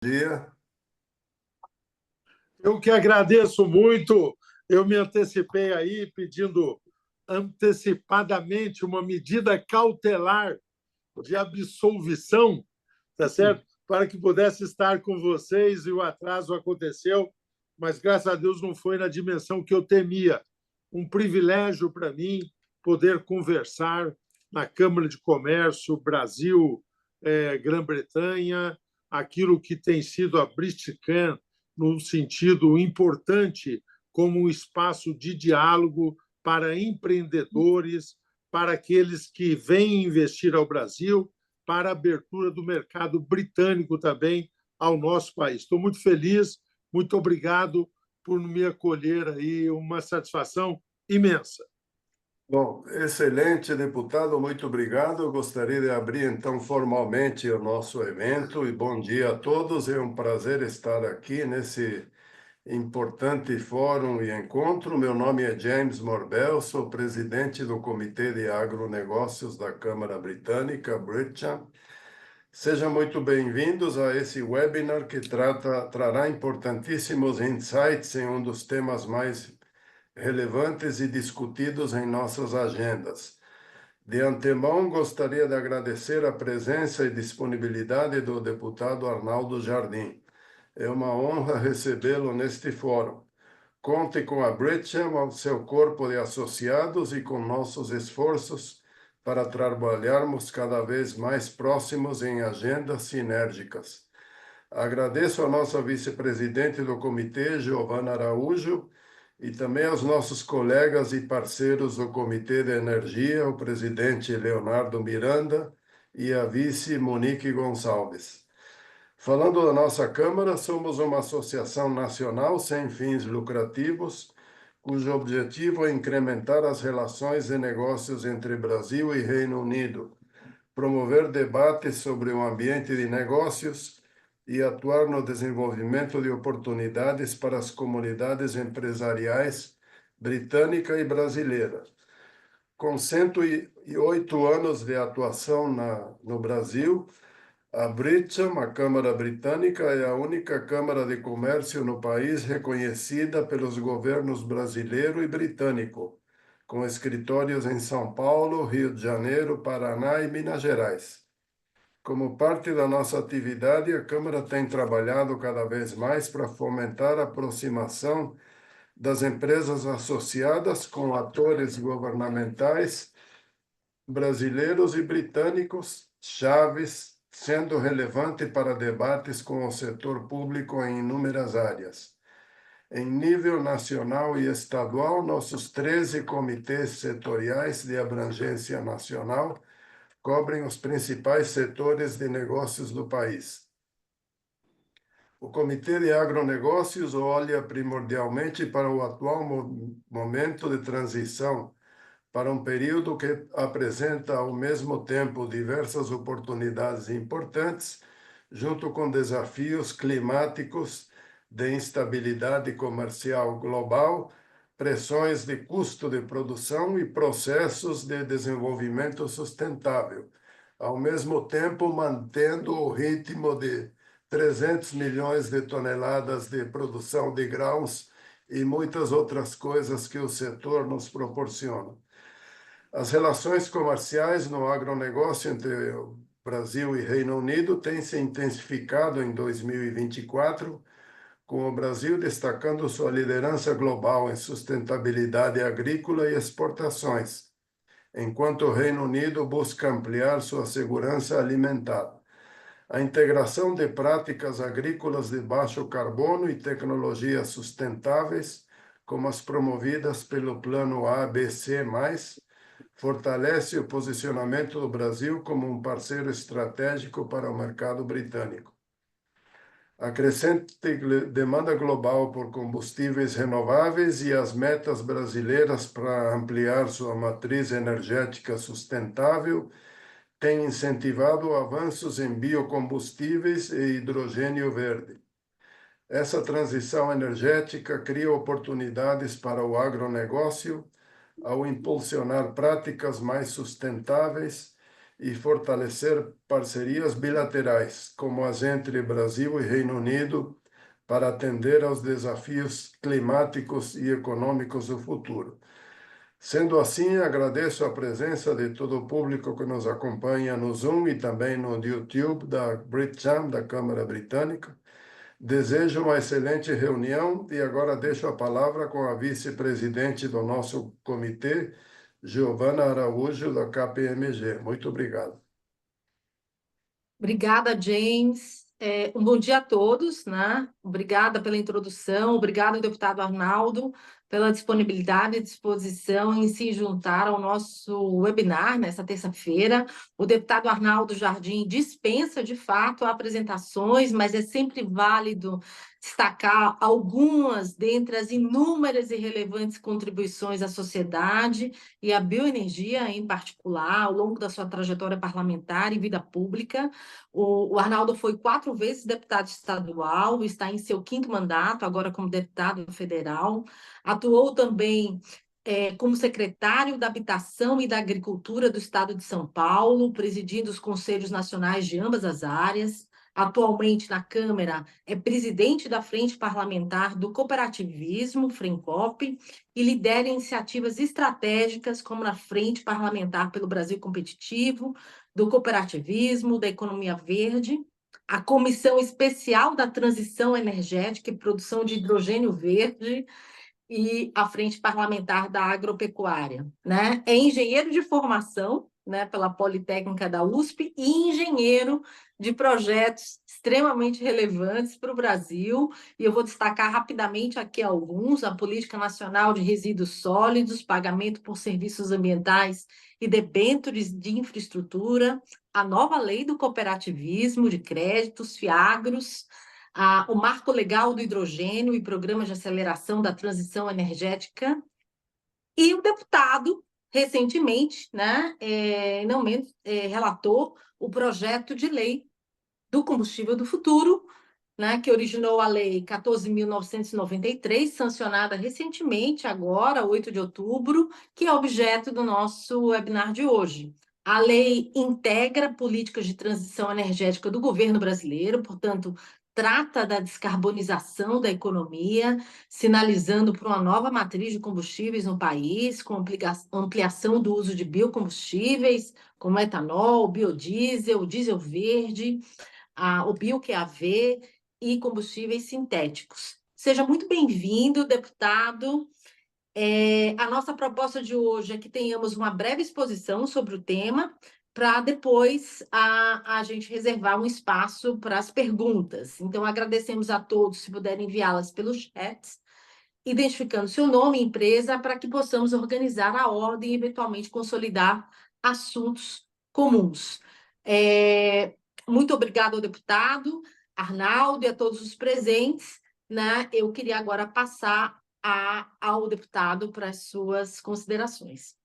Dia. Eu que agradeço muito. Eu me antecipei aí pedindo antecipadamente uma medida cautelar de absolvição, tá certo? Para que pudesse estar com vocês e o atraso aconteceu, mas graças a Deus não foi na dimensão que eu temia. Um privilégio para mim poder conversar na Câmara de Comércio Brasil, Grã-Bretanha, aquilo que tem sido a Britican num sentido importante como um espaço de diálogo para empreendedores, para aqueles que vêm investir ao Brasil, para a abertura do mercado britânico também ao nosso país. Estou muito feliz, muito obrigado por me acolher aí, uma satisfação imensa. Bom, excelente, deputado, muito obrigado. Eu gostaria de abrir, então, formalmente o nosso evento e bom dia a todos. É um prazer estar aqui nesse importante fórum e encontro. Meu nome é James Morbel, sou presidente do Comitê de Agronegócios da Câmara Britânica, Britcham. Sejam muito bem-vindos a esse webinar que trará importantíssimos insights em um dos temas mais relevantes e discutidos em nossas agendas. De antemão, gostaria de agradecer a presença e disponibilidade do deputado Arnaldo Jardim. É uma honra recebê-lo neste fórum. Conte com a Britcham, seu corpo de associados e com nossos esforços para trabalharmos cada vez mais próximos em agendas sinérgicas. Agradeço a nossa vice-presidente do comitê, Giovana Araújo, e também aos nossos colegas e parceiros do Comitê de Energia, o presidente Leonardo Miranda e a vice Monique Gonçalves. Falando da nossa Câmara, somos uma associação nacional sem fins lucrativos, cujo objetivo é incrementar as relações e negócios entre Brasil e Reino Unido, promover debates sobre o ambiente de negócios e atuar no desenvolvimento de oportunidades para as comunidades empresariais britânica e brasileira. Com 108 anos de atuação no Brasil, a Britcham, a Câmara Britânica, é a única Câmara de Comércio no país reconhecida pelos governos brasileiro e britânico, com escritórios em São Paulo, Rio de Janeiro, Paraná e Minas Gerais. Como parte da nossa atividade, a Câmara tem trabalhado cada vez mais para fomentar a aproximação das empresas associadas com atores governamentais brasileiros e britânicos chaves, sendo relevante para debates com o setor público em inúmeras áreas. Em nível nacional e estadual, nossos 13 comitês setoriais de abrangência nacional cobrem os principais setores de negócios do país. O Comitê de Agronegócios olha primordialmente para o atual momento de transição, para um período que apresenta ao mesmo tempo diversas oportunidades importantes, junto com desafios climáticos de instabilidade comercial global, pressões de custo de produção e processos de desenvolvimento sustentável, ao mesmo tempo mantendo o ritmo de 300 milhões de toneladas de produção de grãos e muitas outras coisas que o setor nos proporciona. As relações comerciais no agronegócio entre o Brasil e Reino Unido têm se intensificado em 2024, com o Brasil destacando sua liderança global em sustentabilidade agrícola e exportações, enquanto o Reino Unido busca ampliar sua segurança alimentar. A integração de práticas agrícolas de baixo carbono e tecnologias sustentáveis, como as promovidas pelo Plano ABC+, fortalece o posicionamento do Brasil como um parceiro estratégico para o mercado britânico. A crescente demanda global por combustíveis renováveis e as metas brasileiras para ampliar sua matriz energética sustentável têm incentivado avanços em biocombustíveis e hidrogênio verde. Essa transição energética cria oportunidades para o agronegócio ao impulsionar práticas mais sustentáveis e fortalecer parcerias bilaterais, como as entre Brasil e Reino Unido, para atender aos desafios climáticos e econômicos do futuro. Sendo assim, agradeço a presença de todo o público que nos acompanha no Zoom e também no YouTube da BritCham, da Câmara Britânica. Desejo uma excelente reunião e agora deixo a palavra com a vice-presidente do nosso comitê, Giovana Araújo, da KPMG. Muito obrigado. Obrigada, James. Um bom dia a todos, né? Obrigada pela introdução, obrigado, deputado Arnaldo, pela disponibilidade e disposição em se juntar ao nosso webinar nesta terça-feira. O deputado Arnaldo Jardim dispensa, de fato, apresentações, mas é sempre válido destacar algumas dentre as inúmeras e relevantes contribuições à sociedade e à bioenergia, em particular, ao longo da sua trajetória parlamentar e vida pública. O Arnaldo foi 4 vezes deputado estadual, está em seu 5º mandato, agora como deputado federal. Atuou também como secretário da Habitação e da Agricultura do Estado de São Paulo, presidindo os conselhos nacionais de ambas as áreas. Atualmente, na Câmara, é presidente da Frente Parlamentar do Cooperativismo, FRENCOP, e lidera iniciativas estratégicas como na Frente Parlamentar pelo Brasil Competitivo, do cooperativismo, da economia verde, a Comissão Especial da Transição Energética e Produção de Hidrogênio Verde e a Frente Parlamentar da Agropecuária, né? É engenheiro de formação, né, pela Politécnica da USP e engenheiro de projetos extremamente relevantes para o Brasil, e eu vou destacar rapidamente aqui alguns: a Política Nacional de Resíduos Sólidos, pagamento por serviços ambientais e debêntures de infraestrutura, a nova lei do cooperativismo de créditos, FIAGROS, o marco legal do hidrogênio e programas de aceleração da transição energética, e o deputado, recentemente, né, não menos, relatou o projeto de lei do combustível do futuro, né, que originou a Lei 14.993, sancionada recentemente, agora, 8 de outubro, que é objeto do nosso webinar de hoje. A lei integra políticas de transição energética do governo brasileiro, portanto, trata da descarbonização da economia, sinalizando para uma nova matriz de combustíveis no país, com ampliação do uso de biocombustíveis, como etanol, biodiesel, diesel verde, o bio-QAV e combustíveis sintéticos. Seja muito bem-vindo, deputado. A nossa proposta de hoje é que tenhamos uma breve exposição sobre o tema, para depois a gente reservar um espaço para as perguntas. Então, agradecemos a todos se puderem enviá-las pelo chat, identificando seu nome e empresa, para que possamos organizar a ordem e, eventualmente, consolidar assuntos comuns. Muito obrigada ao deputado Arnaldo e a todos os presentes, né? Eu queria agora passar ao deputado para as suas considerações.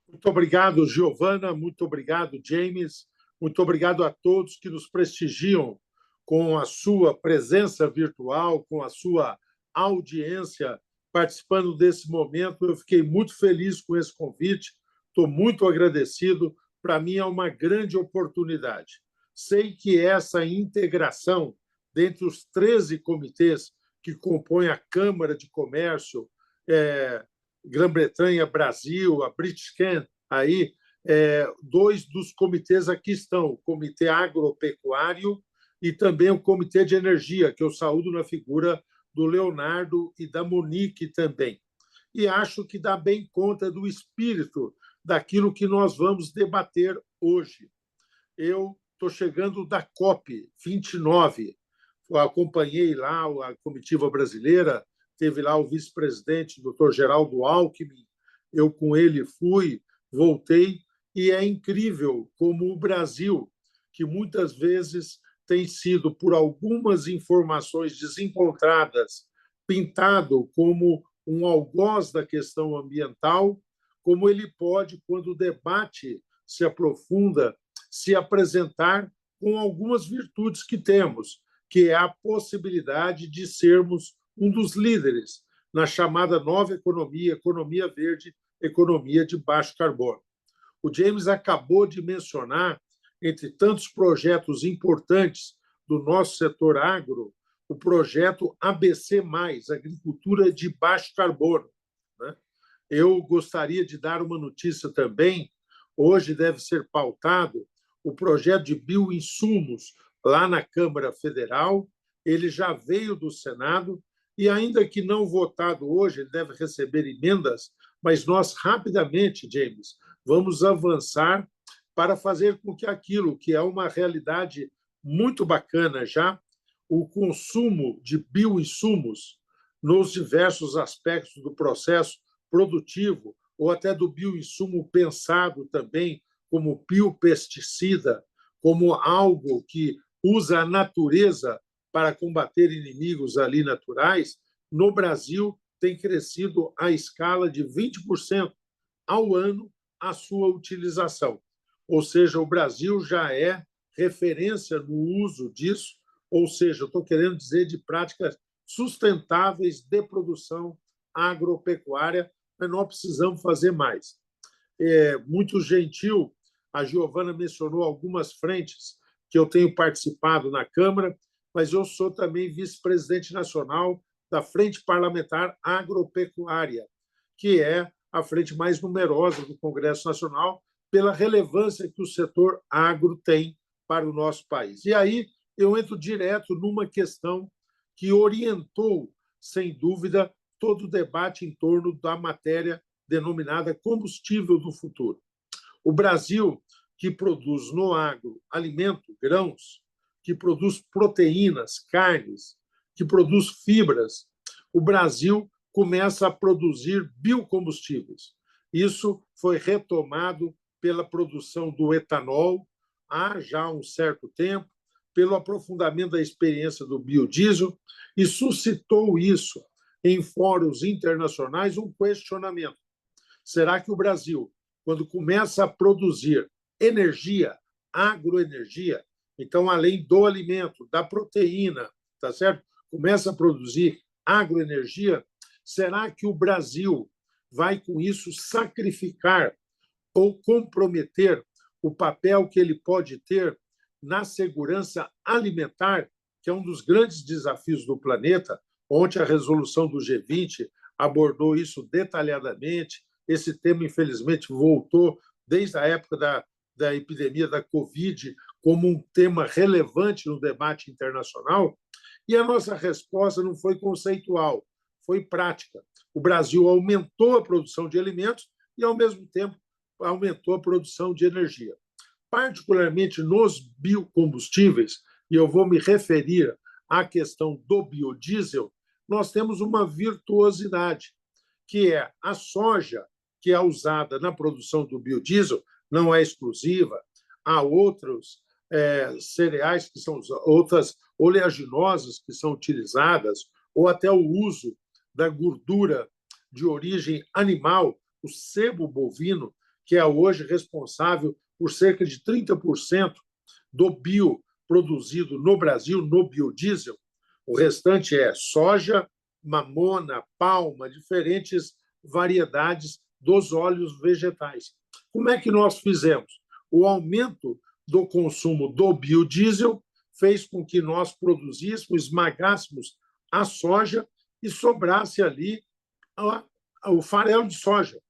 Muito obrigado, Giovana, muito obrigado, James, muito obrigado a todos que nos prestigiam com a sua presença virtual, com a sua audiência participando desse momento. Eu fiquei muito feliz com esse convite, estou muito agradecido. Para mim é uma grande oportunidade. Sei que essa integração dentre os 13 comitês que compõem a Câmara de Comércio, Grã-Bretanha, Brasil, a BritCham, aí, 2 dos comitês aqui estão, o Comitê Agropecuário e também o Comitê de Energia, que eu saúdo na figura do Leonardo e da Monique também. E acho que dá bem conta do espírito daquilo que nós vamos debater hoje. Eu estou chegando da COP29, eu acompanhei lá a comitiva brasileira, teve lá o vice-presidente, o Dr. Geraldo Alckmin, eu com ele fui, voltei, e é incrível como o Brasil, que muitas vezes tem sido, por algumas informações desencontradas, pintado como um algoz da questão ambiental, como ele pode, quando o debate se aprofunda, se apresentar com algumas virtudes que temos, que é a possibilidade de sermos um dos líderes na chamada nova economia, economia verde, economia de baixo carbono. O James acabou de mencionar, entre tantos projetos importantes do nosso setor agro, o projeto ABC+, Agricultura de Baixo Carbono, né? Eu gostaria de dar uma notícia também. Hoje deve ser pautado o projeto de bioinsumos lá na Câmara Federal. Ele já veio do Senado e, ainda que não votado hoje, ele deve receber emendas, mas nós rapidamente, James, vamos avançar para fazer com que aquilo que é uma realidade muito bacana já, o consumo de bioinsumos nos diversos aspectos do processo produtivo, ou até do bioinsumo pensado também como biopesticida, como algo que usa a natureza para combater inimigos ali naturais, no Brasil tem crescido a escala de 20% ao ano a sua utilização. Ou seja, o Brasil já é referência no uso disso, ou seja, eu estou querendo dizer de práticas sustentáveis de produção agropecuária, mas nós precisamos fazer mais. Muito gentil, a Giovana mencionou algumas frentes que eu tenho participado na Câmara, mas eu sou também vice-presidente nacional da Frente Parlamentar Agropecuária, que é a frente mais numerosa do Congresso Nacional, pela relevância que o setor agro tem para o nosso país. E aí eu entro direto numa questão que orientou, sem dúvida, todo o debate em torno da matéria denominada combustível do futuro. O Brasil, que produz no agro alimento, grãos, que produz proteínas, carnes, que produz fibras, o Brasil começa a produzir biocombustíveis. Isso foi retomado pela produção do etanol há já um certo tempo, pelo aprofundamento da experiência do biodiesel, e suscitou isso em fóruns internacionais um questionamento. Será que o Brasil, quando começa a produzir energia, agroenergia, então, além do alimento, da proteína, tá certo? Começa a produzir agroenergia, será que o Brasil vai, com isso, sacrificar ou comprometer o papel que ele pode ter na segurança alimentar, que é um dos grandes desafios do planeta? Ontem, a resolução do G20 abordou isso detalhadamente. Esse tema, infelizmente, voltou desde a época da epidemia da Covid como um tema relevante no debate internacional. E a nossa resposta não foi conceitual, foi prática. O Brasil aumentou a produção de alimentos e, ao mesmo tempo, aumentou a produção de energia. Particularmente nos biocombustíveis, e eu vou me referir à questão do biodiesel, nós temos uma virtuosidade, que é a soja, que é usada na produção do biodiesel, não é exclusiva, há outros cereais que são outras oleaginosas que são utilizadas, ou até o uso da gordura de origem animal, o sebo bovino, que é hoje responsável por cerca de 30% do bio produzido no Brasil, no biodiesel. O restante é soja, mamona, palma, diferentes variedades dos óleos vegetais. Como é que nós fizemos? O aumento do consumo do biodiesel fez com que nós produzíssemos, esmagássemos a soja e sobrasse ali o farelo de soja.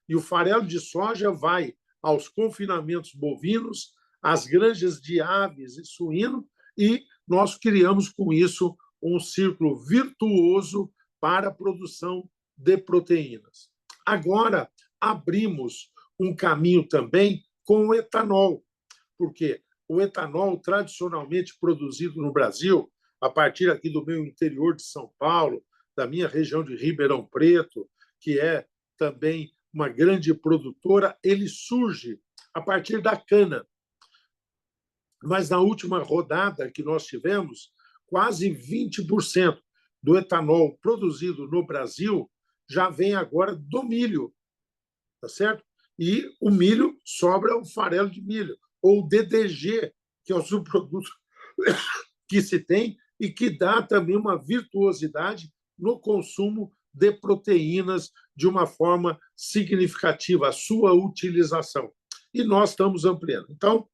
E o farelo de soja vai aos confinamentos bovinos, às granjas de aves e suíno, e nós criamos com isso um círculo virtuoso para a produção de proteínas. Agora, abrimos um caminho também com o etanol, porque o etanol tradicionalmente produzido no Brasil, a partir aqui do meu interior de São Paulo, da minha região de Ribeirão Preto, que é também uma grande produtora, ele surge a partir da cana. Mas na última rodada que nós tivemos, quase 20% do etanol produzido no Brasil já vem agora do milho, tá certo? E o milho sobra o farelo de milho, ou o DDG, que é o subproduto que se tem e que dá também uma virtuosidade no consumo de proteínas de uma forma significativa, a sua utilização. e nós estamos ampliando. Então,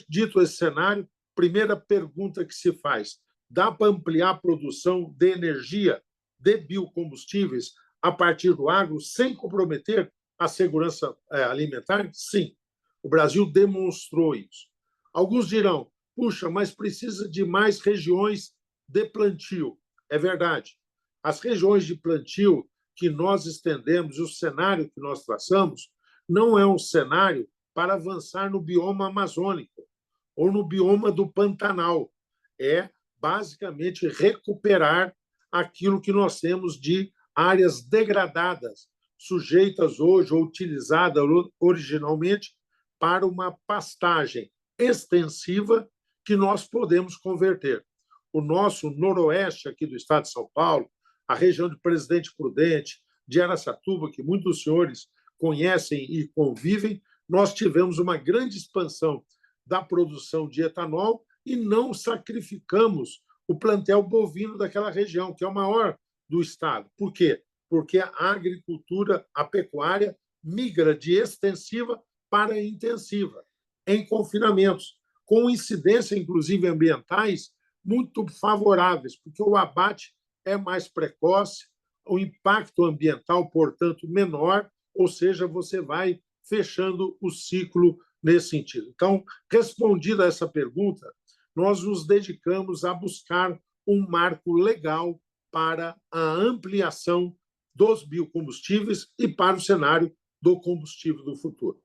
dito esse cenário, primeira pergunta que se faz: dá para ampliar a produção de energia, de biocombustíveis, a partir do agro, sem comprometer a segurança alimentar? Sim, o Brasil demonstrou isso. Alguns dirão, puxa, mas precisa de mais regiões de plantio. É verdade. As regiões de plantio que nós estendemos, o cenário que nós traçamos, não é um cenário para avançar no bioma amazônico ou no bioma do Pantanal. É, basicamente, recuperar aquilo que nós temos de áreas degradadas, sujeitas hoje ou utilizadas originalmente para uma pastagem extensiva que nós podemos converter. O nosso noroeste aqui do estado de São Paulo, a região de Presidente Prudente, de Araçatuba, que muitos senhores conhecem e convivem, nós tivemos uma grande expansão da produção de etanol e não sacrificamos o plantel bovino daquela região, que é o maior do estado. Por quê? Porque a agricultura, a pecuária, migra de extensiva para intensiva, em confinamentos, com incidência, inclusive, ambientais muito favoráveis, porque o abate é mais precoce, o impacto ambiental, portanto, menor, ou seja, você vai fechando o ciclo nesse sentido. Então, respondida essa pergunta, nós nos dedicamos a buscar um marco legal para a ampliação dos biocombustíveis e para o cenário do combustível do futuro.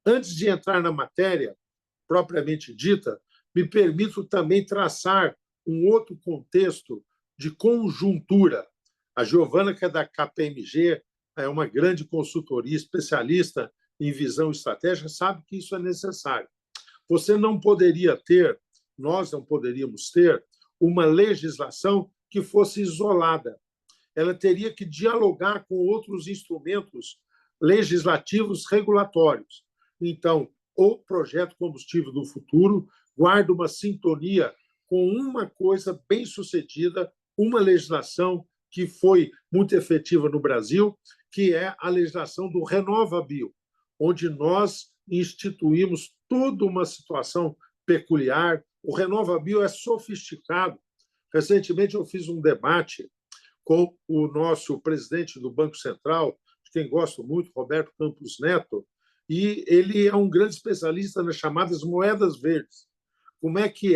Antes de entrar na matéria propriamente dita, me permito também traçar um outro contexto de conjuntura. A Giovana, que é da KPMG, é uma grande consultoria especialista em visão estratégica, sabe que isso é necessário. Você não poderia ter, nós não poderíamos ter, uma legislação que fosse isolada. Ela teria que dialogar com outros instrumentos legislativos regulatórios. Então, o projeto Combustível do Futuro guarda uma sintonia com uma coisa bem-sucedida, uma legislação que foi muito efetiva no Brasil, que é a legislação do RenovaBio, onde nós instituímos toda uma situação peculiar. O RenovaBio é sofisticado. Recentemente, eu fiz um debate com o nosso presidente do Banco Central, de quem gosto muito, Roberto Campos Neto, e ele é um grande especialista nas chamadas moedas verdes. Como é que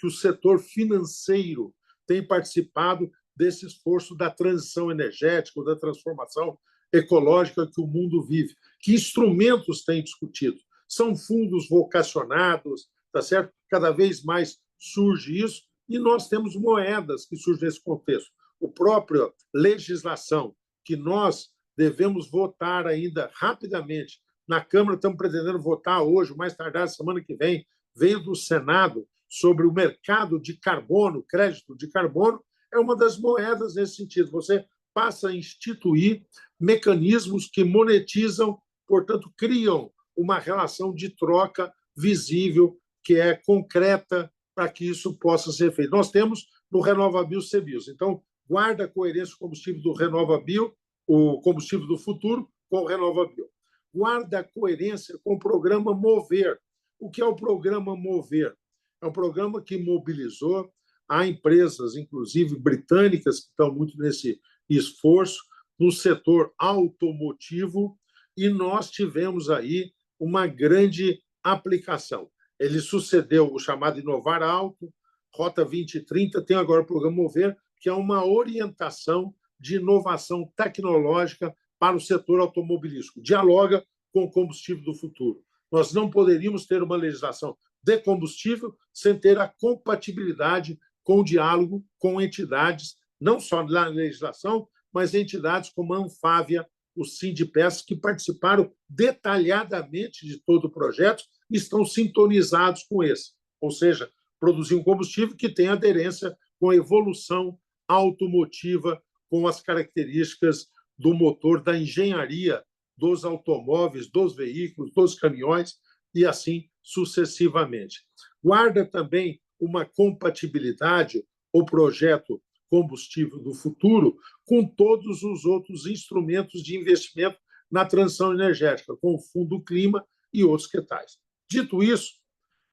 o setor financeiro tem participado desse esforço da transição energética, da transformação ecológica que o mundo vive? Que instrumentos tem discutido? São fundos vocacionados, tá certo? Cada vez mais surge isso, e nós temos moedas que surgem nesse contexto. A própria legislação que nós devemos votar ainda rapidamente na Câmara, estamos pretendendo votar hoje, mais tardar semana que vem, veio do Senado sobre o mercado de carbono, crédito de carbono, é uma das moedas nesse sentido. Você passa a instituir mecanismos que monetizam, portanto, criam uma relação de troca visível, que é concreta, para que isso possa ser feito. Nós temos no RenovaBio CBIOS. Então, guarda a coerência do combustível do RenovaBio, o combustível do futuro, com o RenovaBio. Guarda a coerência com o programa Mover. O que é o programa Mover? É um programa que mobilizou, há empresas, inclusive britânicas, que estão muito nesse esforço, no setor automotivo, e nós tivemos aí uma grande aplicação. Ele sucedeu o chamado Inovar Alto, Rota 2030, tem agora o programa Mover, que é uma orientação de inovação tecnológica para o setor automobilístico. Dialoga com o combustível do futuro. Nós não poderíamos ter uma legislação de combustível sem ter a compatibilidade com o diálogo com entidades, não só na legislação, mas entidades como a Anfávia, o Sindipes, que participaram detalhadamente de todo o projeto e estão sintonizados com esse. Ou seja, produzir um combustível que tem aderência com a evolução automotiva, com as características do motor, da engenharia dos automóveis, dos veículos, dos caminhões, e assim sucessivamente. Guarda também uma compatibilidade, o projeto Combustível do Futuro, com todos os outros instrumentos de investimento na transição energética, com o Fundo Clima e outros que tais. Dito isso,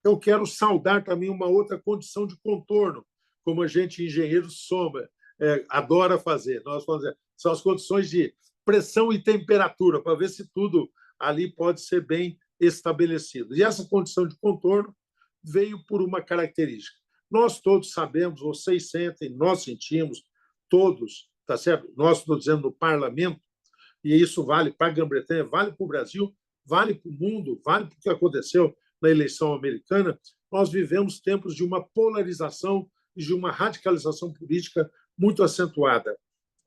eu quero saudar também uma outra condição de contorno, como a gente, engenheiro, adora fazer. Nós fazemos, são as condições de pressão e temperatura, para ver se tudo ali pode ser bem estabelecido. E essa condição de contorno veio por uma característica. Nós todos sabemos, vocês sentem, nós sentimos, todos, tá certo? Nós, estou dizendo, no parlamento, e isso vale para a Grã-Bretanha, vale para o Brasil, vale para o mundo, vale para o que aconteceu na eleição americana. Nós vivemos tempos de uma polarização e de uma radicalização política muito acentuada,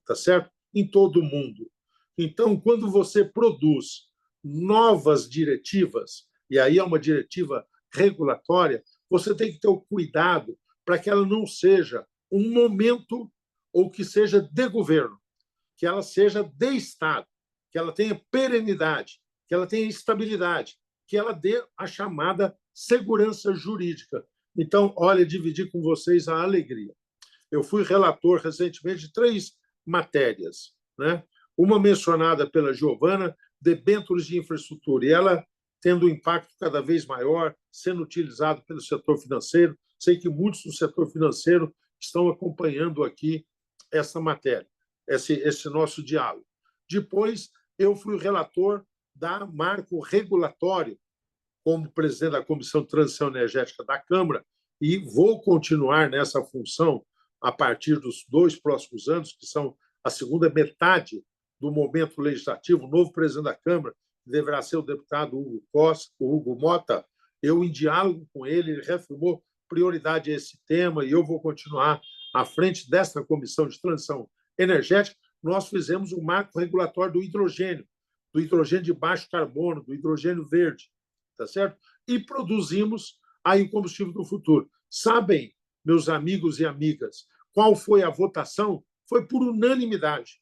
tá certo? Em todo o mundo. Então, quando você produz novas diretivas, e aí é uma diretiva regulatória, você tem que ter o cuidado para que ela não seja um momento ou que seja de governo, que ela seja de Estado, que ela tenha perenidade, que ela tenha estabilidade, que ela dê a chamada segurança jurídica. Então, olha, dividir com vocês a alegria. Eu fui relator recentemente de 3 matérias, né? Uma mencionada pela Giovana, debêntures de infraestrutura, e ela tendo um impacto cada vez maior, sendo utilizado pelo setor financeiro. Sei que muitos do setor financeiro estão acompanhando aqui essa matéria, esse nosso diálogo. Depois, eu fui o relator da marco regulatório, como presidente da Comissão de Transição Energética da Câmara, e vou continuar nessa função a partir dos 2 próximos anos, que são a segunda metade do momento legislativo. O novo presidente da Câmara deverá ser o deputado Hugo Costa, o Hugo Mota. Eu, em diálogo com ele, ele reafirmou prioridade a esse tema e eu vou continuar à frente desta Comissão de Transição Energética. Nós fizemos um marco regulatório do hidrogênio de baixo carbono, do hidrogênio verde, tá certo? E produzimos aí o combustível do futuro. Sabem, meus amigos e amigas, qual foi a votação? Foi por unanimidade.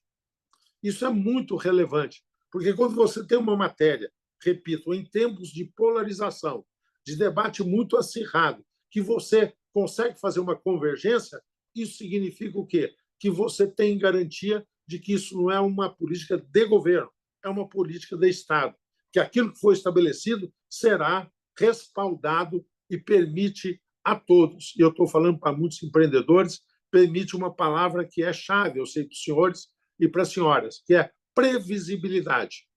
Isso é muito relevante, porque quando você tem uma matéria, repito, em tempos de polarização, de debate muito acirrado, que você consegue fazer uma convergência, isso significa o quê? Que você tem garantia de que isso não é uma política de governo, é uma política de Estado, que aquilo que foi estabelecido será respaldado e permite a todos, e eu estou falando para muitos empreendedores, permite uma palavra que é chave, eu sei para os senhores e para as senhoras, que é previsibilidade,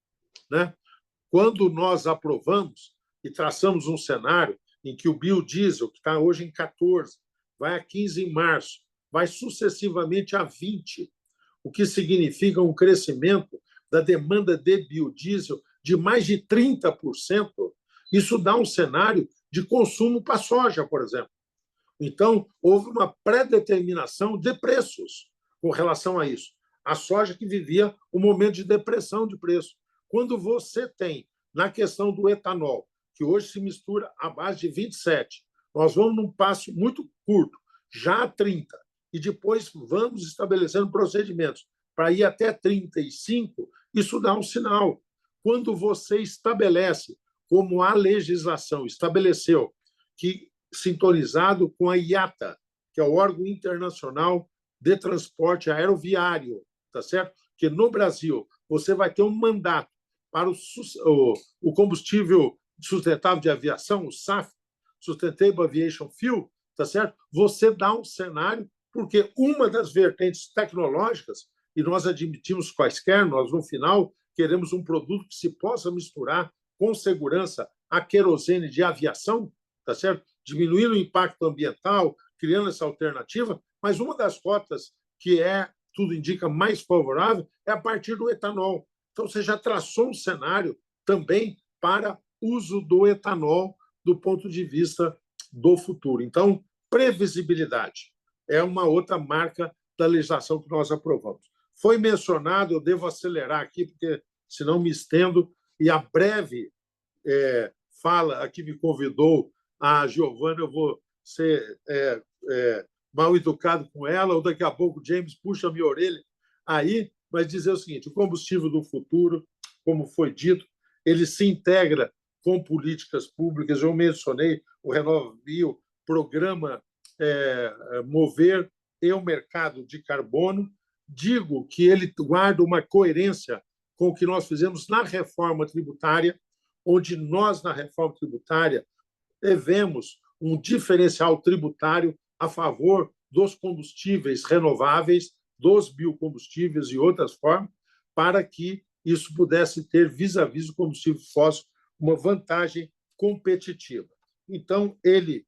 né? Quando nós aprovamos e traçamos um cenário em que o biodiesel, que está hoje em 14, vai a 15 em março, vai sucessivamente a 20, o que significa um crescimento da demanda de biodiesel de mais de 30%, isso dá um cenário de consumo para a soja, por exemplo. Então, houve uma pré-determinação de preços com relação a isso. A soja que vivia um momento de depressão de preço. Quando você tem, na questão do etanol, que hoje se mistura à base de 27, nós vamos num passo muito curto, já a 30, e depois vamos estabelecendo procedimentos para ir até 35, isso dá um sinal. Quando você estabelece, como a legislação estabeleceu, que sintonizado com a IATA, que é o órgão internacional de transporte aeroviário, tá certo? Que no Brasil você vai ter um mandato para o combustível sustentável de aviação, o SAF, Sustainable Aviation Fuel, tá certo? Você dá um cenário, porque uma das vertentes tecnológicas, e nós admitimos quaisquer, nós no final queremos um produto que se possa misturar com segurança a querosene de aviação, tá certo? Diminuindo o impacto ambiental, criando essa alternativa, mas uma das rotas que tudo indica, mais favorável é a partir do etanol. Então, você já traçou um cenário também para uso do etanol do ponto de vista do futuro. Então, previsibilidade é uma outra marca da legislação que nós aprovamos. Foi mencionado, eu devo acelerar aqui, porque senão me estendo, e a breve fala a que me convidou a Giovana, eu vou ser mal educado com ela, ou daqui a pouco o James puxa a minha orelha aí, mas dizer o seguinte: o combustível do futuro, como foi dito, ele se integra com políticas públicas. Eu mencionei o RenovaBio, programa Mover e o mercado de carbono. Digo que ele guarda uma coerência com o que nós fizemos na reforma tributária, onde nós, na reforma tributária, devemos um diferencial tributário a favor dos combustíveis renováveis, dos biocombustíveis e outras formas, para que isso pudesse ter, vis-à-vis o combustível fóssil, uma vantagem competitiva. Então, ele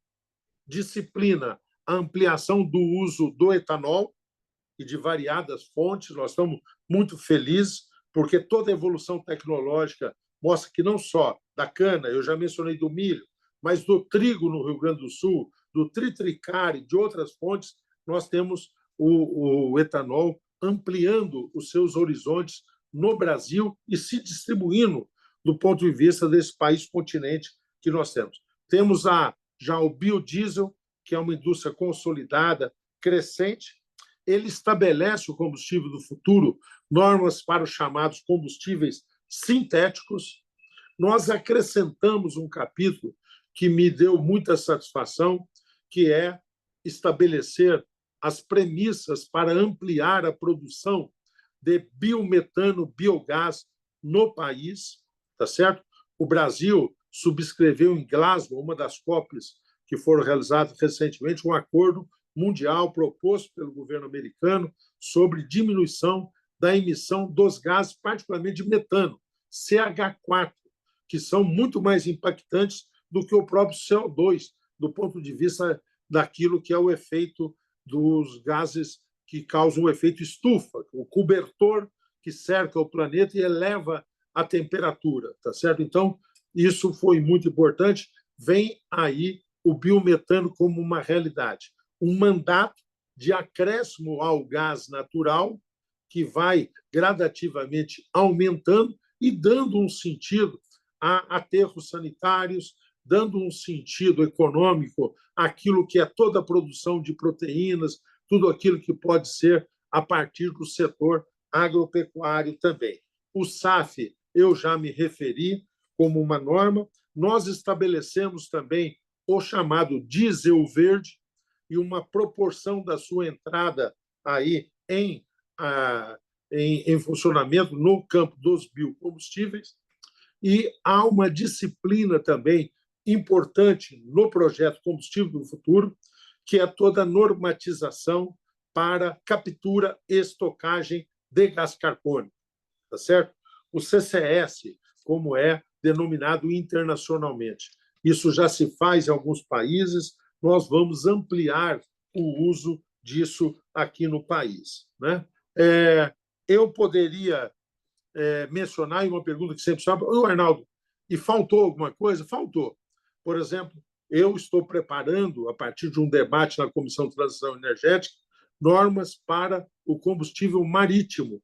disciplina a ampliação do uso do etanol e de variadas fontes. Nós estamos muito felizes, porque toda a evolução tecnológica mostra que não só da cana, eu já mencionei do milho, mas do trigo no Rio Grande do Sul, do triticale e de outras fontes, nós temos o etanol ampliando os seus horizontes no Brasil e se distribuindo do ponto de vista desse país continente que nós temos. Temos já o biodiesel, que é uma indústria consolidada, crescente. Ele estabelece o combustível do futuro, normas para os chamados combustíveis sintéticos. Nós acrescentamos um capítulo que me deu muita satisfação, que é estabelecer as premissas para ampliar a produção de biometano, biogás no país, tá certo? O Brasil subscreveu em Glasgow, uma das COPs que foram realizadas recentemente, um acordo mundial proposto pelo governo americano sobre diminuição da emissão dos gases, particularmente de metano, CH4, que são muito mais impactantes do que o próprio CO2, do ponto de vista daquilo que é o efeito dos gases que causam o efeito estufa, o cobertor que cerca o planeta e eleva a temperatura, tá certo? Então, isso foi muito importante. Vem aí o biometano como uma realidade. Um mandato de acréscimo ao gás natural que vai gradativamente aumentando e dando um sentido a aterros sanitários, dando um sentido econômico àquilo que é toda a produção de proteínas, tudo aquilo que pode ser a partir do setor agropecuário também. O SAF, eu já me referi como uma norma. Nós estabelecemos também o chamado diesel verde e uma proporção da sua entrada aí em funcionamento no campo dos biocombustíveis. E há uma disciplina também importante no projeto Combustível do Futuro, que é toda a normatização para captura e estocagem de gás carbônico, tá certo? O CCS, como é denominado internacionalmente. Isso já se faz em alguns países, nós vamos ampliar o uso disso aqui no país, né? Eu poderia mencionar, em uma pergunta que sempre sobe, Arnaldo, e faltou alguma coisa? Faltou. Por exemplo, eu estou preparando, a partir de um debate na Comissão de Transição Energética, normas para o combustível marítimo,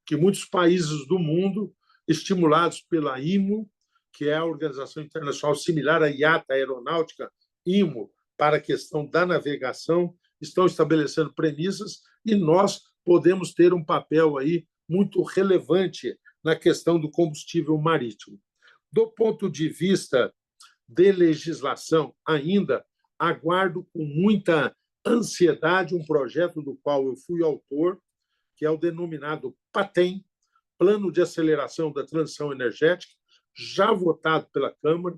que muitos países do mundo, estimulados pela IMO, que é a organização internacional similar à IATA Aeronáutica, IMO, para a questão da navegação, estão estabelecendo premissas e nós podemos ter um papel aí muito relevante na questão do combustível marítimo. Do ponto de vista de legislação, ainda aguardo com muita ansiedade um projeto do qual eu fui autor, que é o denominado PATEM, Plano de Aceleração da Transição Energética, já votado pela Câmara.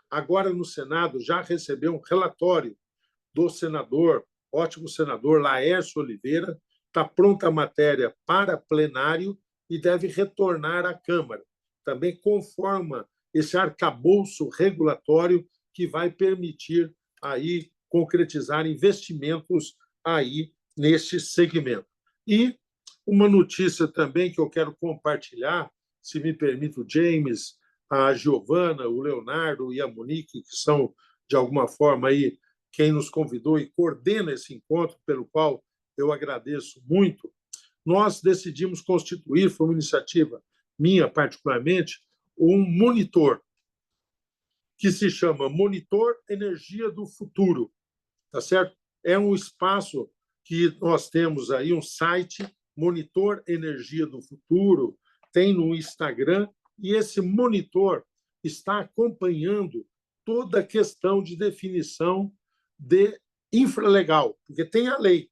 Agora, no Senado, já recebeu um relatório do senador, ótimo senador Laércio Oliveira. Está pronta a matéria para plenário e deve retornar à Câmara. Também conforma esse arcabouço regulatório que vai permitir aí concretizar investimentos aí neste segmento. E uma notícia também que eu quero compartilhar, se me permite, o James, a Giovana, o Leonardo e a Monique, que são, de alguma forma, aí, quem nos convidou e coordena esse encontro, pelo qual eu agradeço muito. Nós decidimos constituir, foi uma iniciativa minha particularmente, um monitor, que se chama Monitor Energia do Futuro, tá certo? É um espaço que nós temos aí, um site, Monitor Energia do Futuro, tem no Instagram, e esse monitor está acompanhando toda a questão de definição de infralegal, porque tem a lei,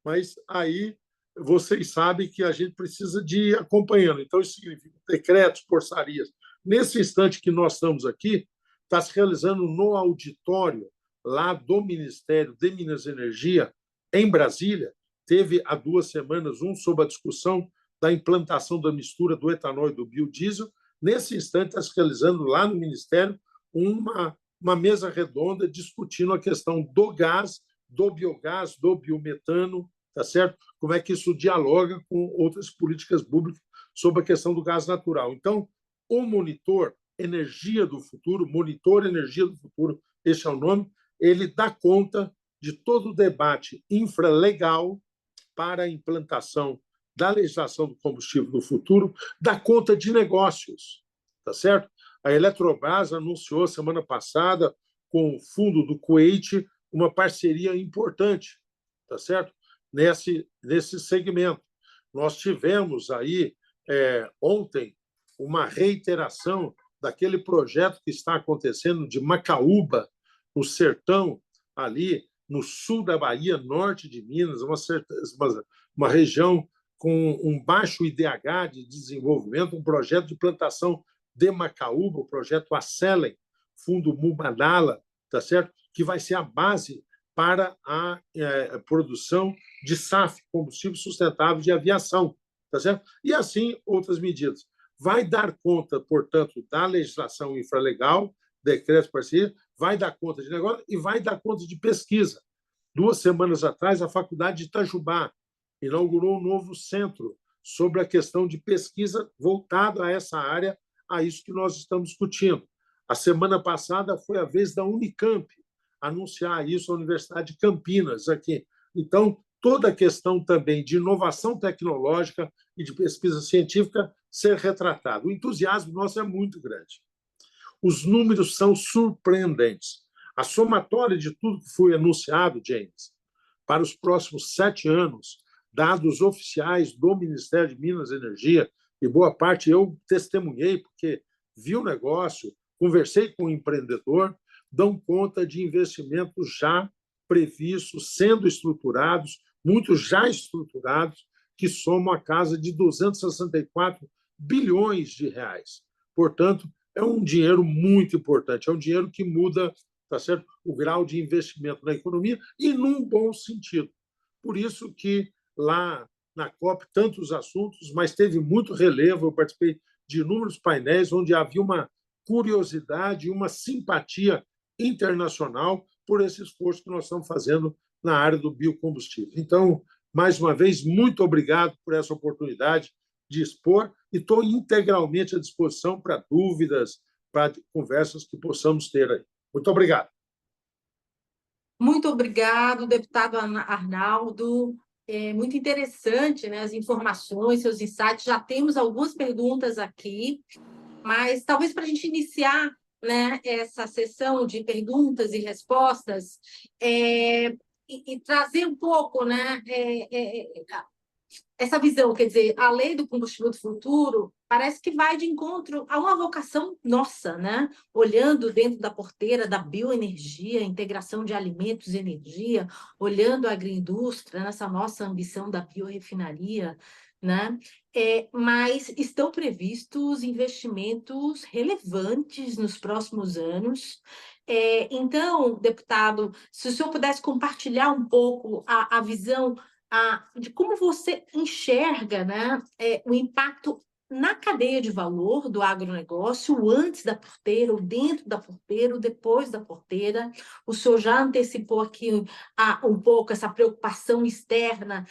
mas aí vocês sabem que a gente precisa de ir acompanhando. Então, isso significa decretos, porçarias, Nesse instante que nós estamos aqui, está se realizando no auditório lá do Ministério de Minas e Energia, em Brasília. Teve há 2 semanas um sobre a discussão da implantação da mistura do etanol e do biodiesel. Nesse instante, está se realizando lá no Ministério uma mesa redonda discutindo a questão do gás, do biogás, do biometano, tá certo? Como é que isso dialoga com outras políticas públicas sobre a questão do gás natural. Então, o Monitor Energia do Futuro, esse é o nome, ele dá conta de todo o debate infralegal para a implantação da legislação do combustível do futuro, dá conta de negócios, tá certo? A Eletrobras anunciou semana passada, com o fundo do Kuwait, uma parceria importante, tá certo? Nesse segmento. Nós tivemos aí, ontem, uma reiteração daquele projeto que está acontecendo de Macaúba, no sertão, ali no sul da Bahia, norte de Minas, uma região com um baixo IDH de desenvolvimento, um projeto de plantação de Macaúba, o projeto Acelen, Fundo Mubadala, tá certo? Que vai ser a base para a produção de SAF, combustível sustentável de aviação, tá certo? E assim outras medidas. Vai dar conta, portanto, da legislação infralegal, decreto de parceria, vai dar conta de negócio e vai dar conta de pesquisa. 2 semanas atrás, a Faculdade de Itajubá inaugurou um novo centro sobre a questão de pesquisa voltado a essa área, a isso que nós estamos discutindo. A semana passada foi a vez da Unicamp anunciar isso, a Universidade de Campinas, aqui. Então, toda a questão também de inovação tecnológica e de pesquisa científica ser retratada. O entusiasmo nosso é muito grande. Os números são surpreendentes. A somatória de tudo que foi anunciado, James, para os próximos 7 anos, dados oficiais do Ministério de Minas e Energia, e boa parte eu testemunhei, porque vi o negócio, conversei com o empreendedor, dão conta de investimentos já previstos, sendo estruturados, muitos já estruturados, que somam a casa de 264 bilhões de reais. Portanto, é um dinheiro muito importante, é um dinheiro que muda, tá certo, o grau de investimento na economia e num bom sentido. Por isso que lá na COP, tantos assuntos, mas teve muito relevo, eu participei de inúmeros painéis onde havia uma curiosidade e uma simpatia internacional por esse esforço que nós estamos fazendo na área do biocombustível. Então, mais uma vez, muito obrigado por essa oportunidade de expor e estou integralmente à disposição para dúvidas, para conversas que possamos ter aí. Muito obrigado. Muito obrigado, deputado Arnaldo. É muito interessante, né, as informações, seus insights. Já temos algumas perguntas aqui, mas talvez para a gente iniciar, né, essa sessão de perguntas e respostas, e trazer um pouco, né, essa visão, quer dizer, a lei do combustível do futuro parece que vai de encontro a uma vocação nossa, né? Olhando dentro da porteira da bioenergia, integração de alimentos e energia, olhando a agroindústria, nessa nossa ambição da biorefinaria, né? Mas estão previstos investimentos relevantes nos próximos anos. Então, deputado, se o senhor pudesse compartilhar um pouco a visão de como você enxerga, né, o impacto na cadeia de valor do agronegócio, o antes da porteira, o dentro da porteira, o depois da porteira. O senhor já antecipou aqui um pouco essa preocupação externa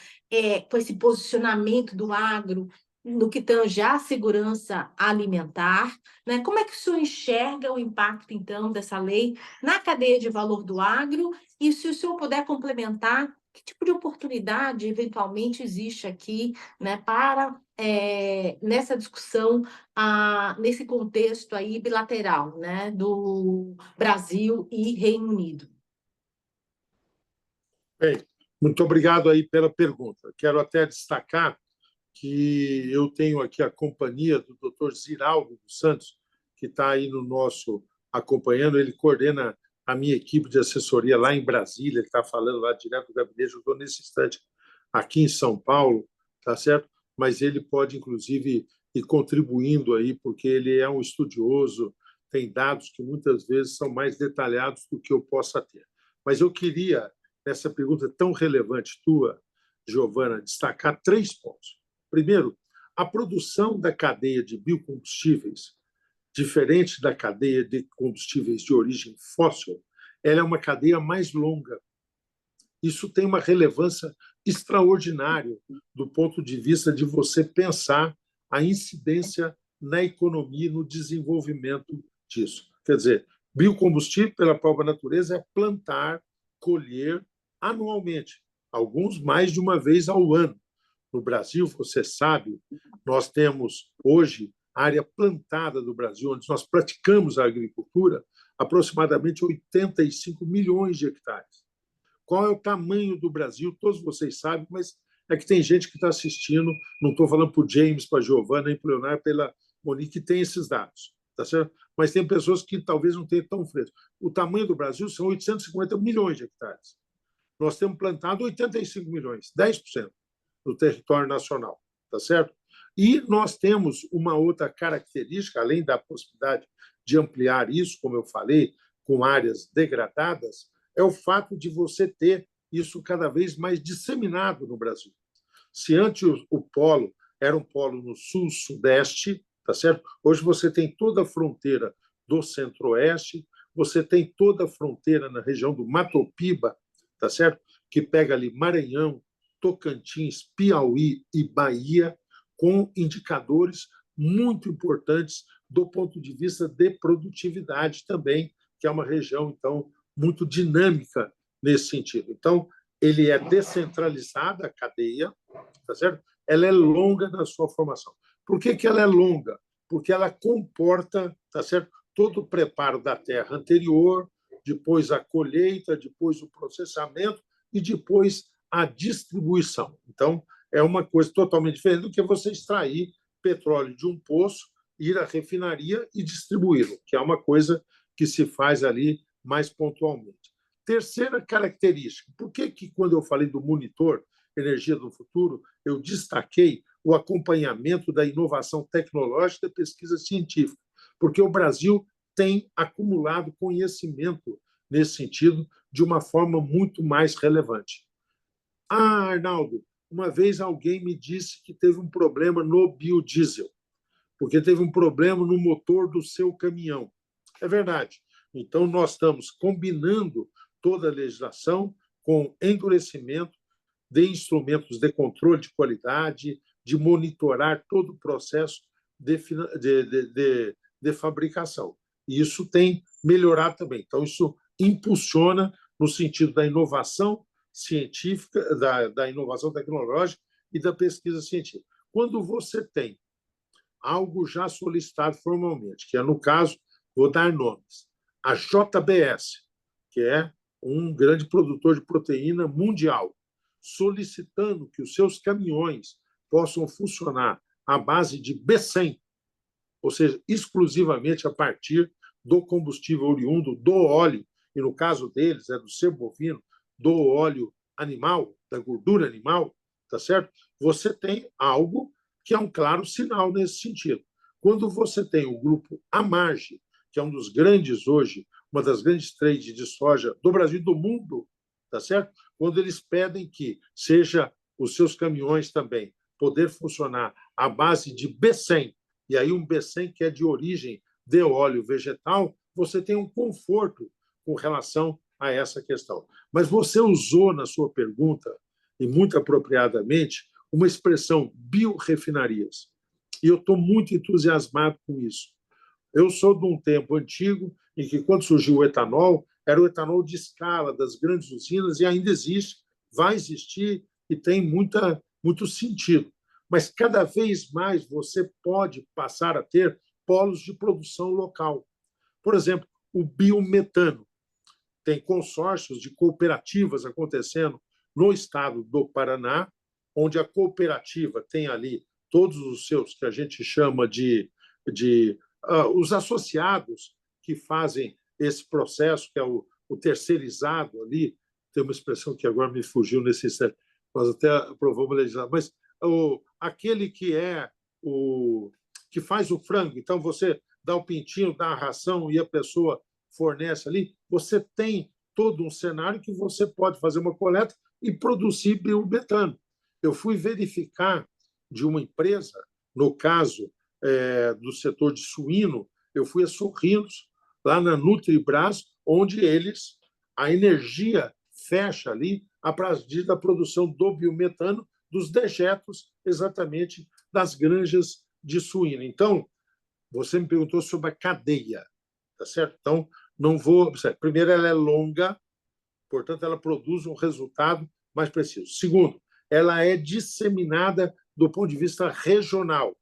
com esse posicionamento do agro no que tange à segurança alimentar, né? Como é que o senhor enxerga o impacto, então, dessa lei na cadeia de valor do agro? E se o senhor puder complementar, que tipo de oportunidade eventualmente existe aqui, né, para nessa discussão, nesse contexto aí bilateral, né, do Brasil e Reino Unido? Bem, muito obrigado aí pela pergunta. Quero até destacar que eu tenho aqui a companhia do Dr. Ziraldo dos Santos, que está aí no nosso acompanhando. Ele coordena a minha equipe de assessoria lá em Brasília, ele está falando lá direto do gabinete. Eu estou nesse instante aqui em São Paulo, tá certo? Mas ele pode, inclusive, e contribuindo aí, porque ele é um estudioso, tem dados que muitas vezes são mais detalhados do que eu possa ter. Mas eu queria, nessa pergunta tão relevante tua, Giovana, destacar 3 pontos. Primeiro, a produção da cadeia de biocombustíveis, diferente da cadeia de combustíveis de origem fóssil, ela é uma cadeia mais longa. Isso tem uma relevância extraordinária do ponto de vista de você pensar a incidência na economia e no desenvolvimento disso. Quer dizer, biocombustível, pela própria natureza, é plantar, colher anualmente, alguns mais de uma vez ao ano. No Brasil, você sabe, nós temos hoje área plantada do Brasil, onde nós praticamos a agricultura, aproximadamente 85 milhões de hectares. Qual é o tamanho do Brasil? Todos vocês sabem, mas é que tem gente que está assistindo, não estou falando para o James, para a Giovana, nem para o Leonardo, pela Monique, que tem esses dados, tá certo? Mas tem pessoas que talvez não tenham tão fresco. O tamanho do Brasil são 850 milhões de hectares. Nós temos plantado 85 milhões, 10% do território nacional, tá certo? E nós temos uma outra característica, além da possibilidade de ampliar isso, como eu falei, com áreas degradadas, é o fato de você ter isso cada vez mais disseminado no Brasil. Se antes o polo era um polo no sul-sudeste, tá certo? Hoje você tem toda a fronteira do centro-oeste, você tem toda a fronteira na região do Mato Piba, tá certo? Que pega ali Maranhão, Tocantins, Piauí e Bahia, com indicadores muito importantes do ponto de vista de produtividade também, que é uma região, então, muito dinâmica nesse sentido. Então, ele é descentralizada, a cadeia, tá certo? Ela é longa na sua formação. Por que ela é longa? Porque ela comporta, tá certo? Todo o preparo da terra anterior, depois a colheita, depois o processamento e depois a distribuição. Então, é uma coisa totalmente diferente do que você extrair petróleo de um poço, ir à refinaria e distribuí-lo, que é uma coisa que se faz ali mais pontualmente. Terceira característica, por que quando eu falei do monitor Energia do Futuro, eu destaquei o acompanhamento da inovação tecnológica e da pesquisa científica? Porque o Brasil tem acumulado conhecimento nesse sentido de uma forma muito mais relevante. Ah, Arnaldo, uma vez alguém me disse que teve um problema no biodiesel, porque teve um problema no motor do seu caminhão. É verdade. Então, nós estamos combinando toda a legislação com endurecimento de instrumentos de controle de qualidade, de monitorar todo o processo de fabricação. E isso tem melhorado também. Então, isso impulsiona no sentido da inovação científica, da inovação tecnológica e da pesquisa científica. Quando você tem algo já solicitado formalmente, que é, no caso, vou dar nomes, a JBS, que é um grande produtor de proteína mundial, solicitando que os seus caminhões possam funcionar à base de B100, ou seja, exclusivamente a partir do combustível oriundo do óleo, e no caso deles é do ser bovino, do óleo animal, da gordura animal, tá certo? Você tem algo que é um claro sinal nesse sentido. Quando você tem o grupo Amarge, que é um dos grandes hoje, uma das grandes trades de soja do Brasil e do mundo, tá certo? Quando eles pedem que seja os seus caminhões também poder funcionar à base de B100, e aí um B100 que é de origem de óleo vegetal, você tem um conforto com relação a essa questão. Mas você usou na sua pergunta, e muito apropriadamente, uma expressão biorefinarias. E eu estou muito entusiasmado com isso. Eu sou de um tempo antigo em que, quando surgiu o etanol, era o etanol de escala das grandes usinas e ainda existe, vai existir e tem muito sentido. Mas cada vez mais você pode passar a ter polos de produção local. Por exemplo, o biometano. Tem consórcios de cooperativas acontecendo no estado do Paraná, onde a cooperativa tem ali todos os seus, que a gente chama de os associados que fazem esse processo, que é o terceirizado ali, tem uma expressão que agora me fugiu nesse instante, nós até aprovamos legislar, mas aquele que é que faz o frango. Então, você dá o pintinho, dá a ração e a pessoa fornece ali. Você tem todo um cenário que você pode fazer uma coleta e produzir biometano. Eu fui verificar de uma empresa, no caso do setor de suíno, eu fui a Sorrinos, lá na Nutribras, onde a energia fecha ali a partir da produção do biometano dos dejetos exatamente das granjas de suíno. Então, você me perguntou sobre a cadeia, tá certo? Então, não vou... Primeiro, ela é longa, portanto, ela produz um resultado mais preciso. Segundo, ela é disseminada do ponto de vista regional.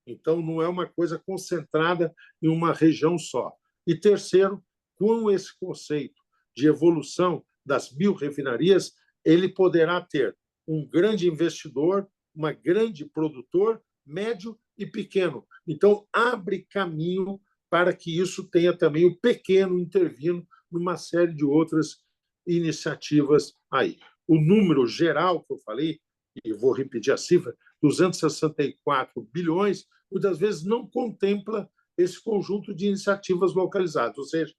Então, não é uma coisa concentrada em uma região só. E terceiro, com esse conceito de evolução das biorefinarias, ele poderá ter um grande investidor, uma grande produtor, médio e pequeno. Então, abre caminho para que isso tenha também o pequeno intervindo numa série de outras iniciativas aí. O número geral que eu falei, e vou repetir a cifra, 264 bilhões, muitas vezes não contempla esse conjunto de iniciativas localizadas, ou seja,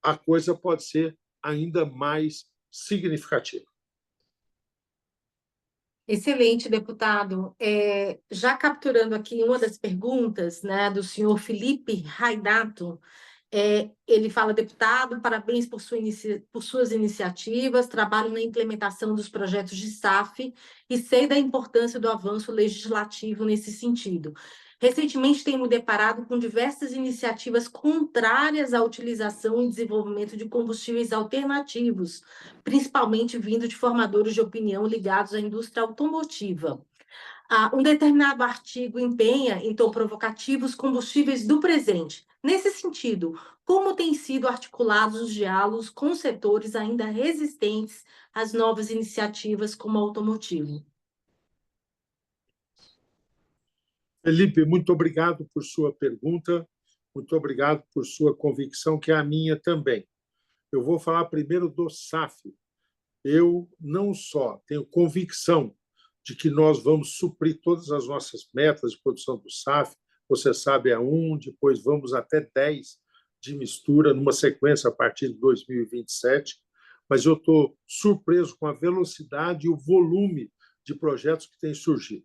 a coisa pode ser ainda mais significativa. Excelente, deputado. Já capturando aqui uma das perguntas, né, do senhor Felipe Raidato, ele fala: deputado, parabéns por suas iniciativas, trabalho na implementação dos projetos de SAF e sei da importância do avanço legislativo nesse sentido. Recentemente tenho me deparado com diversas iniciativas contrárias à utilização e desenvolvimento de combustíveis alternativos, principalmente vindo de formadores de opinião ligados à indústria automotiva. Um determinado artigo empenha em tom provocativo os combustíveis do presente. Nesse sentido, como têm sido articulados os diálogos com setores ainda resistentes às novas iniciativas como o automotivo? Felipe, muito obrigado por sua pergunta, muito obrigado por sua convicção, que é a minha também. Eu vou falar primeiro do SAF. Eu não só tenho convicção de que nós vamos suprir todas as nossas metas de produção do SAF, você sabe, é 1, depois vamos até 10 de mistura, numa sequência a partir de 2027, mas eu estou surpreso com a velocidade e o volume de projetos que têm surgido.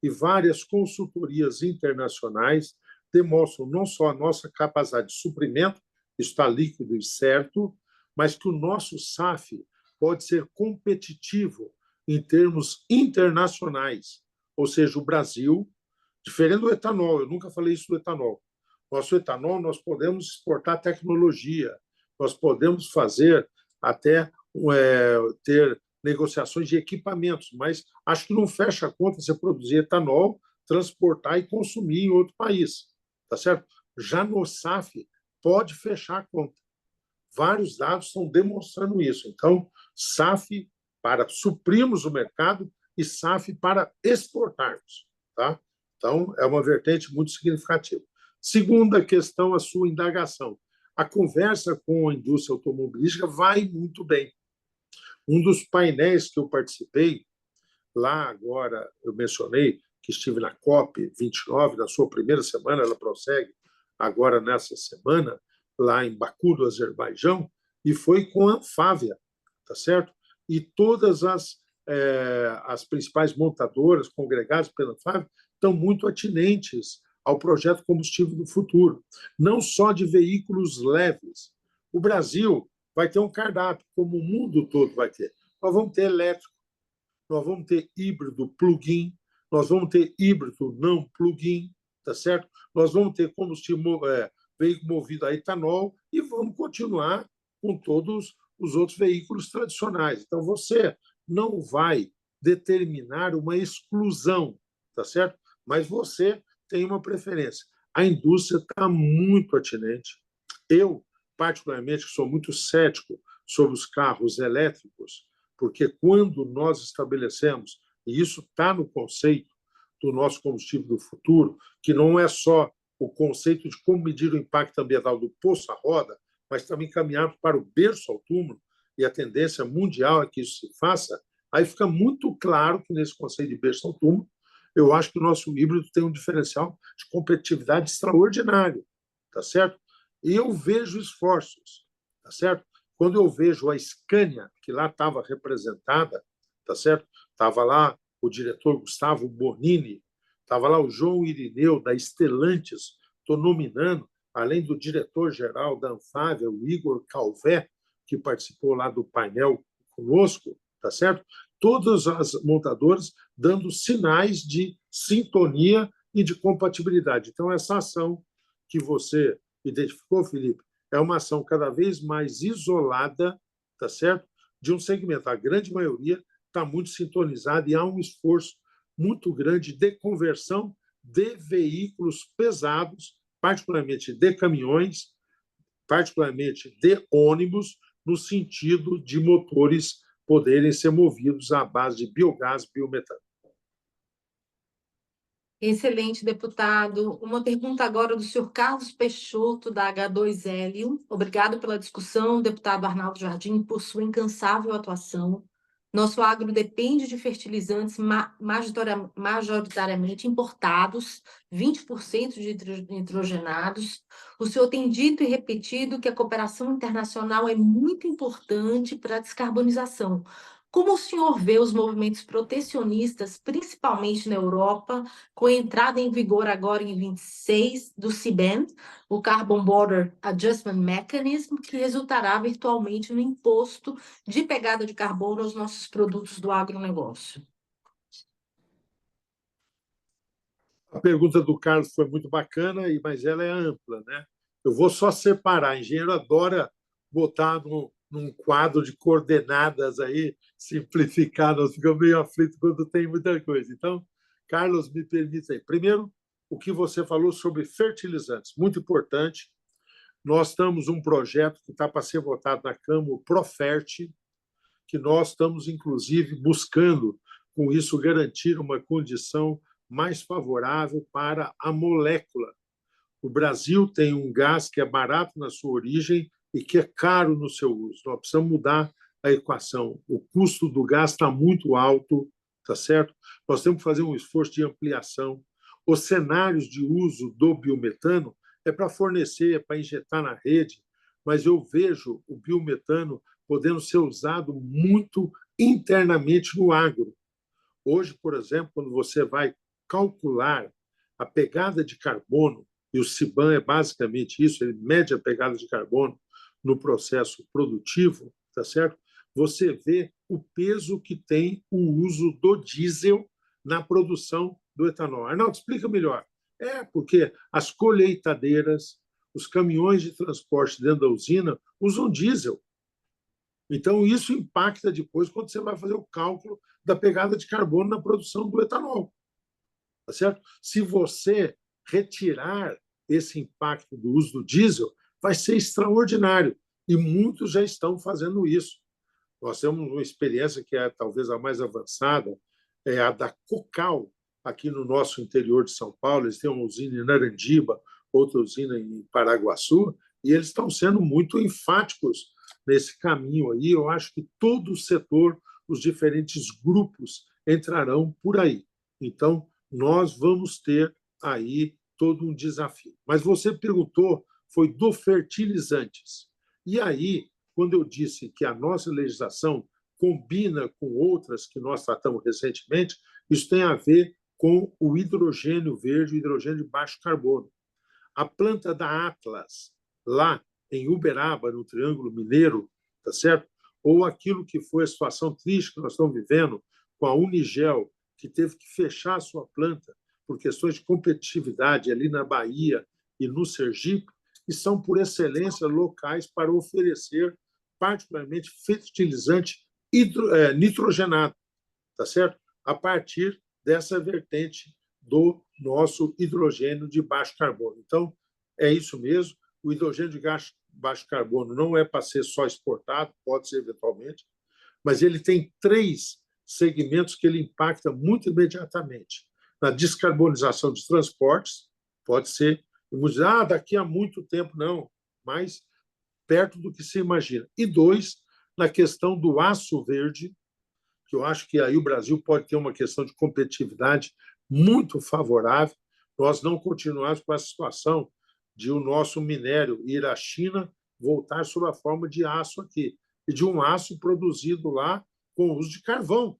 E várias consultorias internacionais demonstram não só a nossa capacidade de suprimento, está líquido e certo, mas que o nosso SAF pode ser competitivo em termos internacionais. Ou seja, o Brasil, diferente do etanol, eu nunca falei isso do etanol. Nosso etanol, nós podemos exportar tecnologia, nós podemos fazer até ter negociações de equipamentos, mas acho que não fecha a conta você produzir etanol, transportar e consumir em outro país, tá certo? Já no SAF, pode fechar a conta. Vários dados estão demonstrando isso. Então, SAF para suprirmos o mercado e SAF para exportarmos, tá? Então, é uma vertente muito significativa. Segunda questão, a sua indagação. A conversa com a indústria automobilística vai muito bem. Um dos painéis que eu participei, lá agora eu mencionei que estive na COP29, na sua primeira semana, ela prossegue agora nessa semana, lá em Baku, do Azerbaijão, e foi com a Anfávia, tá certo? E todas as principais montadoras congregadas pela Anfávia estão muito atinentes ao projeto Combustível do Futuro, não só de veículos leves. O Brasil vai ter um cardápio, como o mundo todo vai ter. Nós vamos ter elétrico, nós vamos ter híbrido plug-in, nós vamos ter híbrido não plug-in, tá certo? Nós vamos ter combustível, veículo movido a etanol e vamos continuar com todos os outros veículos tradicionais. Então, você não vai determinar uma exclusão, tá certo? Mas você tem uma preferência. A indústria está muito atinente. Eu, particularmente, sou muito cético sobre os carros elétricos, porque quando nós estabelecemos, e isso está no conceito do nosso combustível do futuro, que não é só o conceito de como medir o impacto ambiental do poço à roda, mas também caminhar para o berço ao túmulo, e a tendência mundial é que isso se faça, aí fica muito claro que nesse conceito de berço ao túmulo, eu acho que o nosso híbrido tem um diferencial de competitividade extraordinário, tá certo? E eu vejo esforços, tá certo? Quando eu vejo a Scania, que lá estava representada, tá certo? Estava lá o diretor Gustavo Bonini, estava lá o João Irineu, da Stellantis, estou nominando, além do diretor-geral da Anfávia, o Igor Calvé, que participou lá do painel conosco, tá certo? Todas as montadoras dando sinais de sintonia e de compatibilidade. Então, essa ação que você identificou, Felipe, é uma ação cada vez mais isolada, tá certo? De um segmento. A grande maioria está muito sintonizada e há um esforço muito grande de conversão de veículos pesados, particularmente de caminhões, particularmente de ônibus, no sentido de motores poderem ser movidos à base de biogás, biometano. Excelente, deputado. Uma pergunta agora do senhor Carlos Peixoto, da H2L. Obrigado pela discussão, deputado Arnaldo Jardim, por sua incansável atuação. Nosso agro depende de fertilizantes majoritariamente importados, 20% de nitrogenados. O senhor tem dito e repetido que a cooperação internacional é muito importante para a descarbonização. Como o senhor vê os movimentos protecionistas, principalmente na Europa, com a entrada em vigor agora em 26 do CBAM, o Carbon Border Adjustment Mechanism, que resultará virtualmente no imposto de pegada de carbono aos nossos produtos do agronegócio? A pergunta do Carlos foi muito bacana, mas ela é ampla, né? Eu vou só separar. Engenheiro adora botar num quadro de coordenadas aí, simplificar, nós ficamos meio aflitos quando tem muita coisa. Então, Carlos, me permita aí. Primeiro, o que você falou sobre fertilizantes, muito importante. Nós estamos um projeto que está para ser votado na Câmara, o Profert, que nós estamos, inclusive, buscando, com isso, garantir uma condição mais favorável para a molécula. O Brasil tem um gás que é barato na sua origem e que é caro no seu uso. Nós precisamos mudar a equação. O custo do gás está muito alto, tá certo? Nós temos que fazer um esforço de ampliação. Os cenários de uso do biometano é para fornecer, é para injetar na rede, mas eu vejo o biometano podendo ser usado muito internamente no agro. Hoje, por exemplo, quando você vai calcular a pegada de carbono, e o CBAM é basicamente isso, ele mede a pegada de carbono no processo produtivo, tá certo? Você vê o peso que tem o uso do diesel na produção do etanol. Arnaldo, explica melhor. É porque as colheitadeiras, os caminhões de transporte dentro da usina usam diesel. Então, isso impacta depois quando você vai fazer o cálculo da pegada de carbono na produção do etanol. Tá certo? Se você retirar esse impacto do uso do diesel, vai ser extraordinário. E muitos já estão fazendo isso. Nós temos uma experiência que é talvez a mais avançada, é a da Cocal, aqui no nosso interior de São Paulo. Eles têm uma usina em Narandiba, outra usina em Paraguaçu, e eles estão sendo muito enfáticos nesse caminho aí. Eu acho que todo o setor, os diferentes grupos entrarão por aí. Então, nós vamos ter aí todo um desafio. Mas você perguntou, foi do fertilizantes. E aí, quando eu disse que a nossa legislação combina com outras que nós tratamos recentemente, isso tem a ver com o hidrogênio verde, o hidrogênio de baixo carbono. A planta da Atlas, lá em Uberaba, no Triângulo Mineiro, tá certo? Ou aquilo que foi a situação triste que nós estamos vivendo com a Unigel, que teve que fechar a sua planta por questões de competitividade ali na Bahia e no Sergipe, e são, por excelência, locais para oferecer, particularmente, fertilizante nitrogenado, tá certo? A partir dessa vertente do nosso hidrogênio de baixo carbono. Então, é isso mesmo. O hidrogênio de baixo carbono não é para ser só exportado, pode ser eventualmente, mas ele tem 3 segmentos que ele impacta muito imediatamente. Na descarbonização dos transportes, pode ser, vamos dizer, daqui a muito tempo, não, mas perto do que se imagina. E 2, na questão do aço verde, que eu acho que aí o Brasil pode ter uma questão de competitividade muito favorável nós não continuarmos com a situação de o nosso minério ir à China, voltar sob a forma de aço aqui, e de um aço produzido lá com o uso de carvão.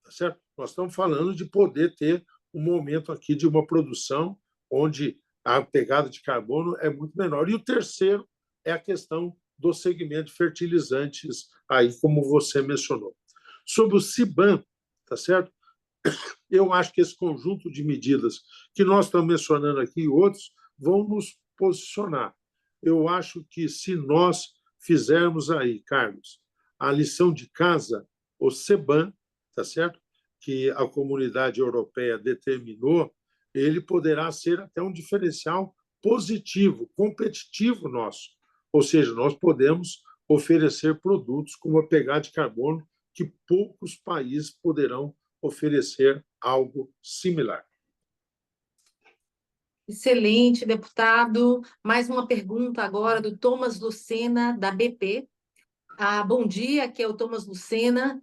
Tá certo? Nós estamos falando de poder ter um momento aqui de uma produção onde a pegada de carbono é muito menor. E o terceiro é a questão do segmento de fertilizantes, aí como você mencionou. Sobre o CBAM, tá certo? Eu acho que esse conjunto de medidas que nós estamos mencionando aqui e outros vão nos posicionar. Eu acho que se nós fizermos aí, Carlos, a lição de casa, o CBAM, tá certo? Que a comunidade europeia determinou, ele poderá ser até um diferencial positivo, competitivo nosso. Ou seja, nós podemos oferecer produtos com uma pegada de carbono que poucos países poderão oferecer algo similar. Excelente, deputado. Mais uma pergunta agora do Thomas Lucena, da BP. Bom dia, aqui é o Thomas Lucena.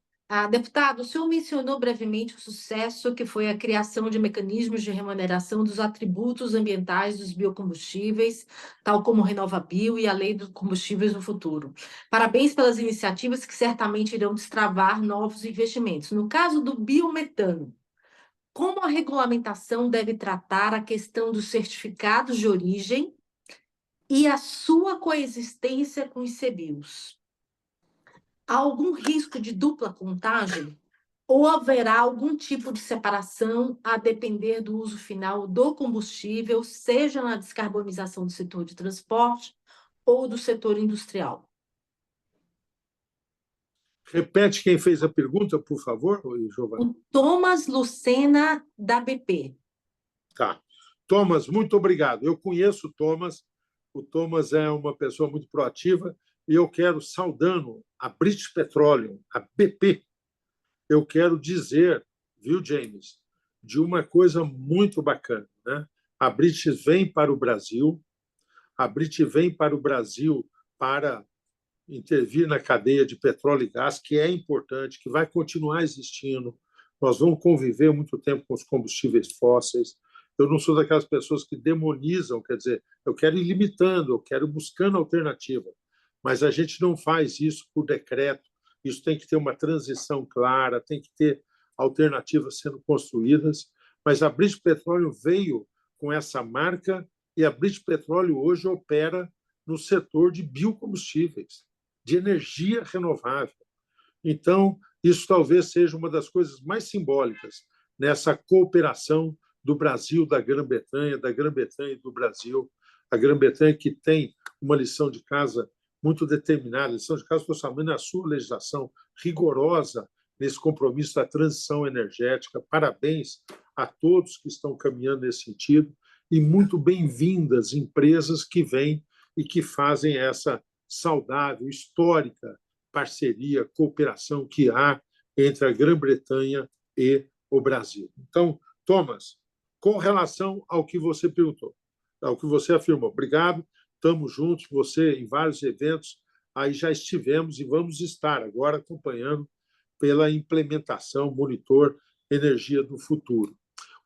Deputado, o senhor mencionou brevemente o sucesso que foi a criação de mecanismos de remuneração dos atributos ambientais dos biocombustíveis, tal como o RenovaBio e a Lei dos Combustíveis do Futuro. Parabéns pelas iniciativas que certamente irão destravar novos investimentos. No caso do biometano, como a regulamentação deve tratar a questão dos certificados de origem e a sua coexistência com os CBIOs? Há algum risco de dupla contagem? Ou haverá algum tipo de separação a depender do uso final do combustível, seja na descarbonização do setor de transporte ou do setor industrial? Repete quem fez a pergunta, por favor, Giovana. O Thomas Lucena, da BP. Tá. Thomas, muito obrigado. Eu conheço o Thomas. O Thomas é uma pessoa muito proativa e eu quero, saudando a British Petroleum, a BP, eu quero dizer, viu, James, de uma coisa muito bacana, né? A British vem para o Brasil, a British vem para o Brasil para intervir na cadeia de petróleo e gás, que é importante, que vai continuar existindo. Nós vamos conviver muito tempo com os combustíveis fósseis. Eu não sou daquelas pessoas que demonizam, quer dizer, eu quero ir limitando, eu quero ir buscando alternativa, mas a gente não faz isso por decreto. Isso tem que ter uma transição clara, tem que ter alternativas sendo construídas. Mas a British Petroleum veio com essa marca e a British Petroleum hoje opera no setor de biocombustíveis, de energia renovável. Então, isso talvez seja uma das coisas mais simbólicas nessa cooperação do Brasil, da Grã-Bretanha e do Brasil. A Grã-Bretanha que tem uma lição de casa muito determinada, lição de casa principalmente na sua legislação rigorosa nesse compromisso da transição energética. Parabéns a todos que estão caminhando nesse sentido e muito bem-vindas empresas que vêm e que fazem essa saudável, histórica parceria, cooperação que há entre a Grã-Bretanha e o Brasil. Então, Thomas, com relação ao que você perguntou, ao que você afirmou, obrigado, estamos juntos, você em vários eventos, aí já estivemos e vamos estar agora acompanhando pela implementação, monitor energia do futuro.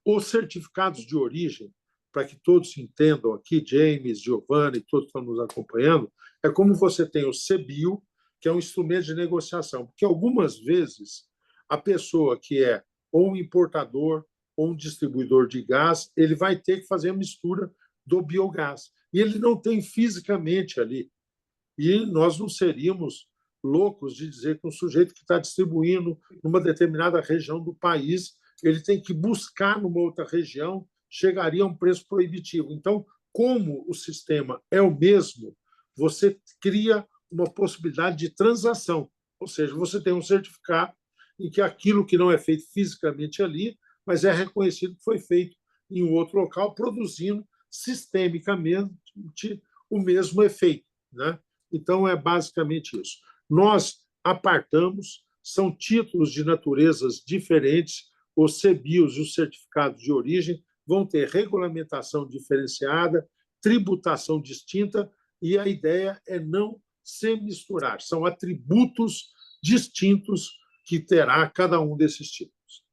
Os certificados de origem, para que todos entendam aqui, James, Giovanni, todos que estão nos acompanhando, é como você tem o CBIO, que é um instrumento de negociação, porque algumas vezes a pessoa que é ou um importador ou um distribuidor de gás, ele vai ter que fazer a mistura do biogás. E ele não tem fisicamente ali. E nós não seríamos loucos de dizer que um sujeito que está distribuindo numa determinada região do país, ele tem que buscar numa outra região, chegaria a um preço proibitivo. Então, como o sistema é o mesmo, você cria uma possibilidade de transação, ou seja, você tem um certificado em que aquilo que não é feito fisicamente ali, mas é reconhecido que foi feito em um outro local, produzindo sistemicamente o mesmo efeito, né? Então, é basicamente isso. Nós apartamos, são títulos de naturezas diferentes, os CBIOs e os certificados de origem vão ter regulamentação diferenciada, tributação distinta, e a ideia é não se misturar. São atributos distintos que terá cada um desses títulos.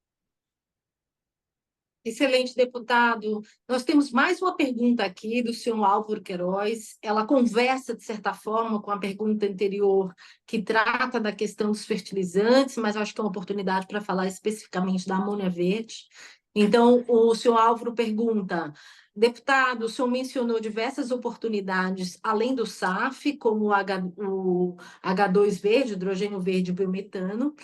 Excelente, deputado. Nós temos mais uma pergunta aqui do senhor Álvaro Queiroz. Ela conversa, de certa forma, com a pergunta anterior, que trata da questão dos fertilizantes, mas eu acho que é uma oportunidade para falar especificamente da amônia verde. Então, o senhor Álvaro pergunta: deputado, o senhor mencionou diversas oportunidades, além do SAF, como o H2 verde, hidrogênio verde e biometano.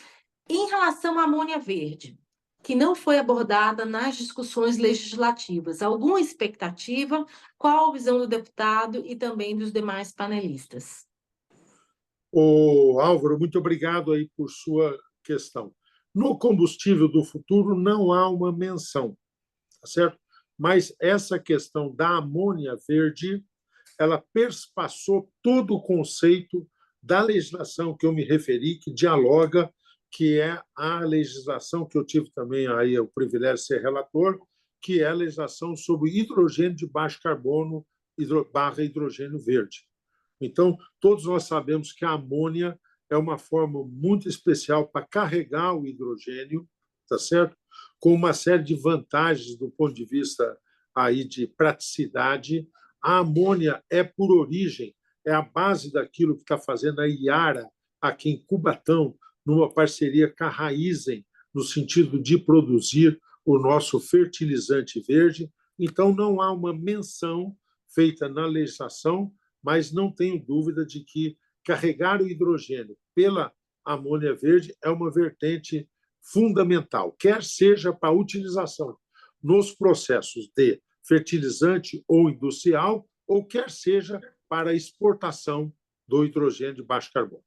Em relação à amônia verde, que não foi abordada nas discussões legislativas, alguma expectativa? Qual a visão do deputado e também dos demais panelistas? Álvaro, muito obrigado aí por sua questão. No combustível do futuro não há uma menção, tá certo? Mas essa questão da amônia verde, ela perspassou todo o conceito da legislação que eu me referi, que dialoga, que é a legislação que eu tive também aí o privilégio de ser relator, que é a legislação sobre hidrogênio de baixo carbono barra hidrogênio verde. Então, todos nós sabemos que a amônia é uma forma muito especial para carregar o hidrogênio, tá certo? Com uma série de vantagens do ponto de vista aí de praticidade. A amônia é, por origem, é a base daquilo que está fazendo a Iara aqui em Cubatão, numa parceria com a Raizen, no sentido de produzir o nosso fertilizante verde. Então, não há uma menção feita na legislação, mas não tenho dúvida de que carregar o hidrogênio pela amônia verde é uma vertente fundamental, quer seja para a utilização nos processos de fertilizante ou industrial, ou quer seja para a exportação do hidrogênio de baixo carbono.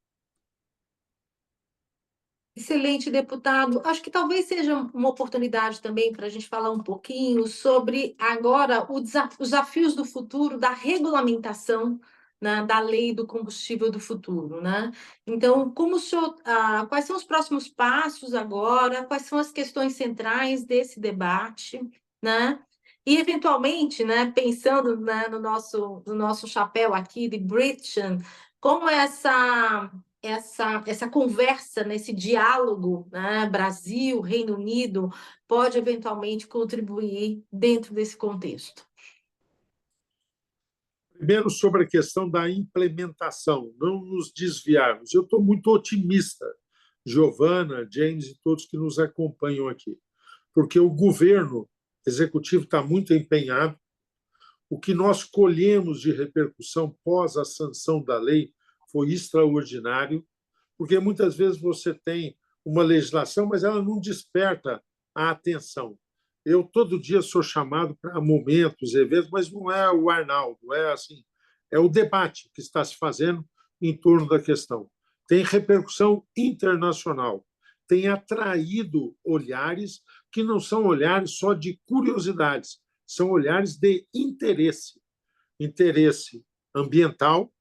Excelente, deputado. Acho que talvez seja uma oportunidade também para a gente falar um pouquinho sobre agora os desafios do futuro da regulamentação, né, da lei do combustível do futuro, né? Então, quais são os próximos passos agora? Quais são as questões centrais desse debate, né? E, eventualmente, né, pensando, né, no nosso chapéu aqui de Britain, como essa conversa, nesse diálogo, né, Brasil, Reino Unido, pode eventualmente contribuir dentro desse contexto? Primeiro, sobre a questão da implementação, não nos desviarmos. Eu estou muito otimista, Giovana, James e todos que nos acompanham aqui, porque o governo executivo está muito empenhado. O que nós colhemos de repercussão pós a sanção da lei foi extraordinário, porque muitas vezes você tem uma legislação, mas ela não desperta a atenção. Eu todo dia sou chamado para momentos, eventos, mas não é o Arnaldo, é assim, é o debate que está se fazendo em torno da questão. Tem repercussão internacional, tem atraído olhares que não são olhares só de curiosidades, são olhares de interesse. Interesse ambiental,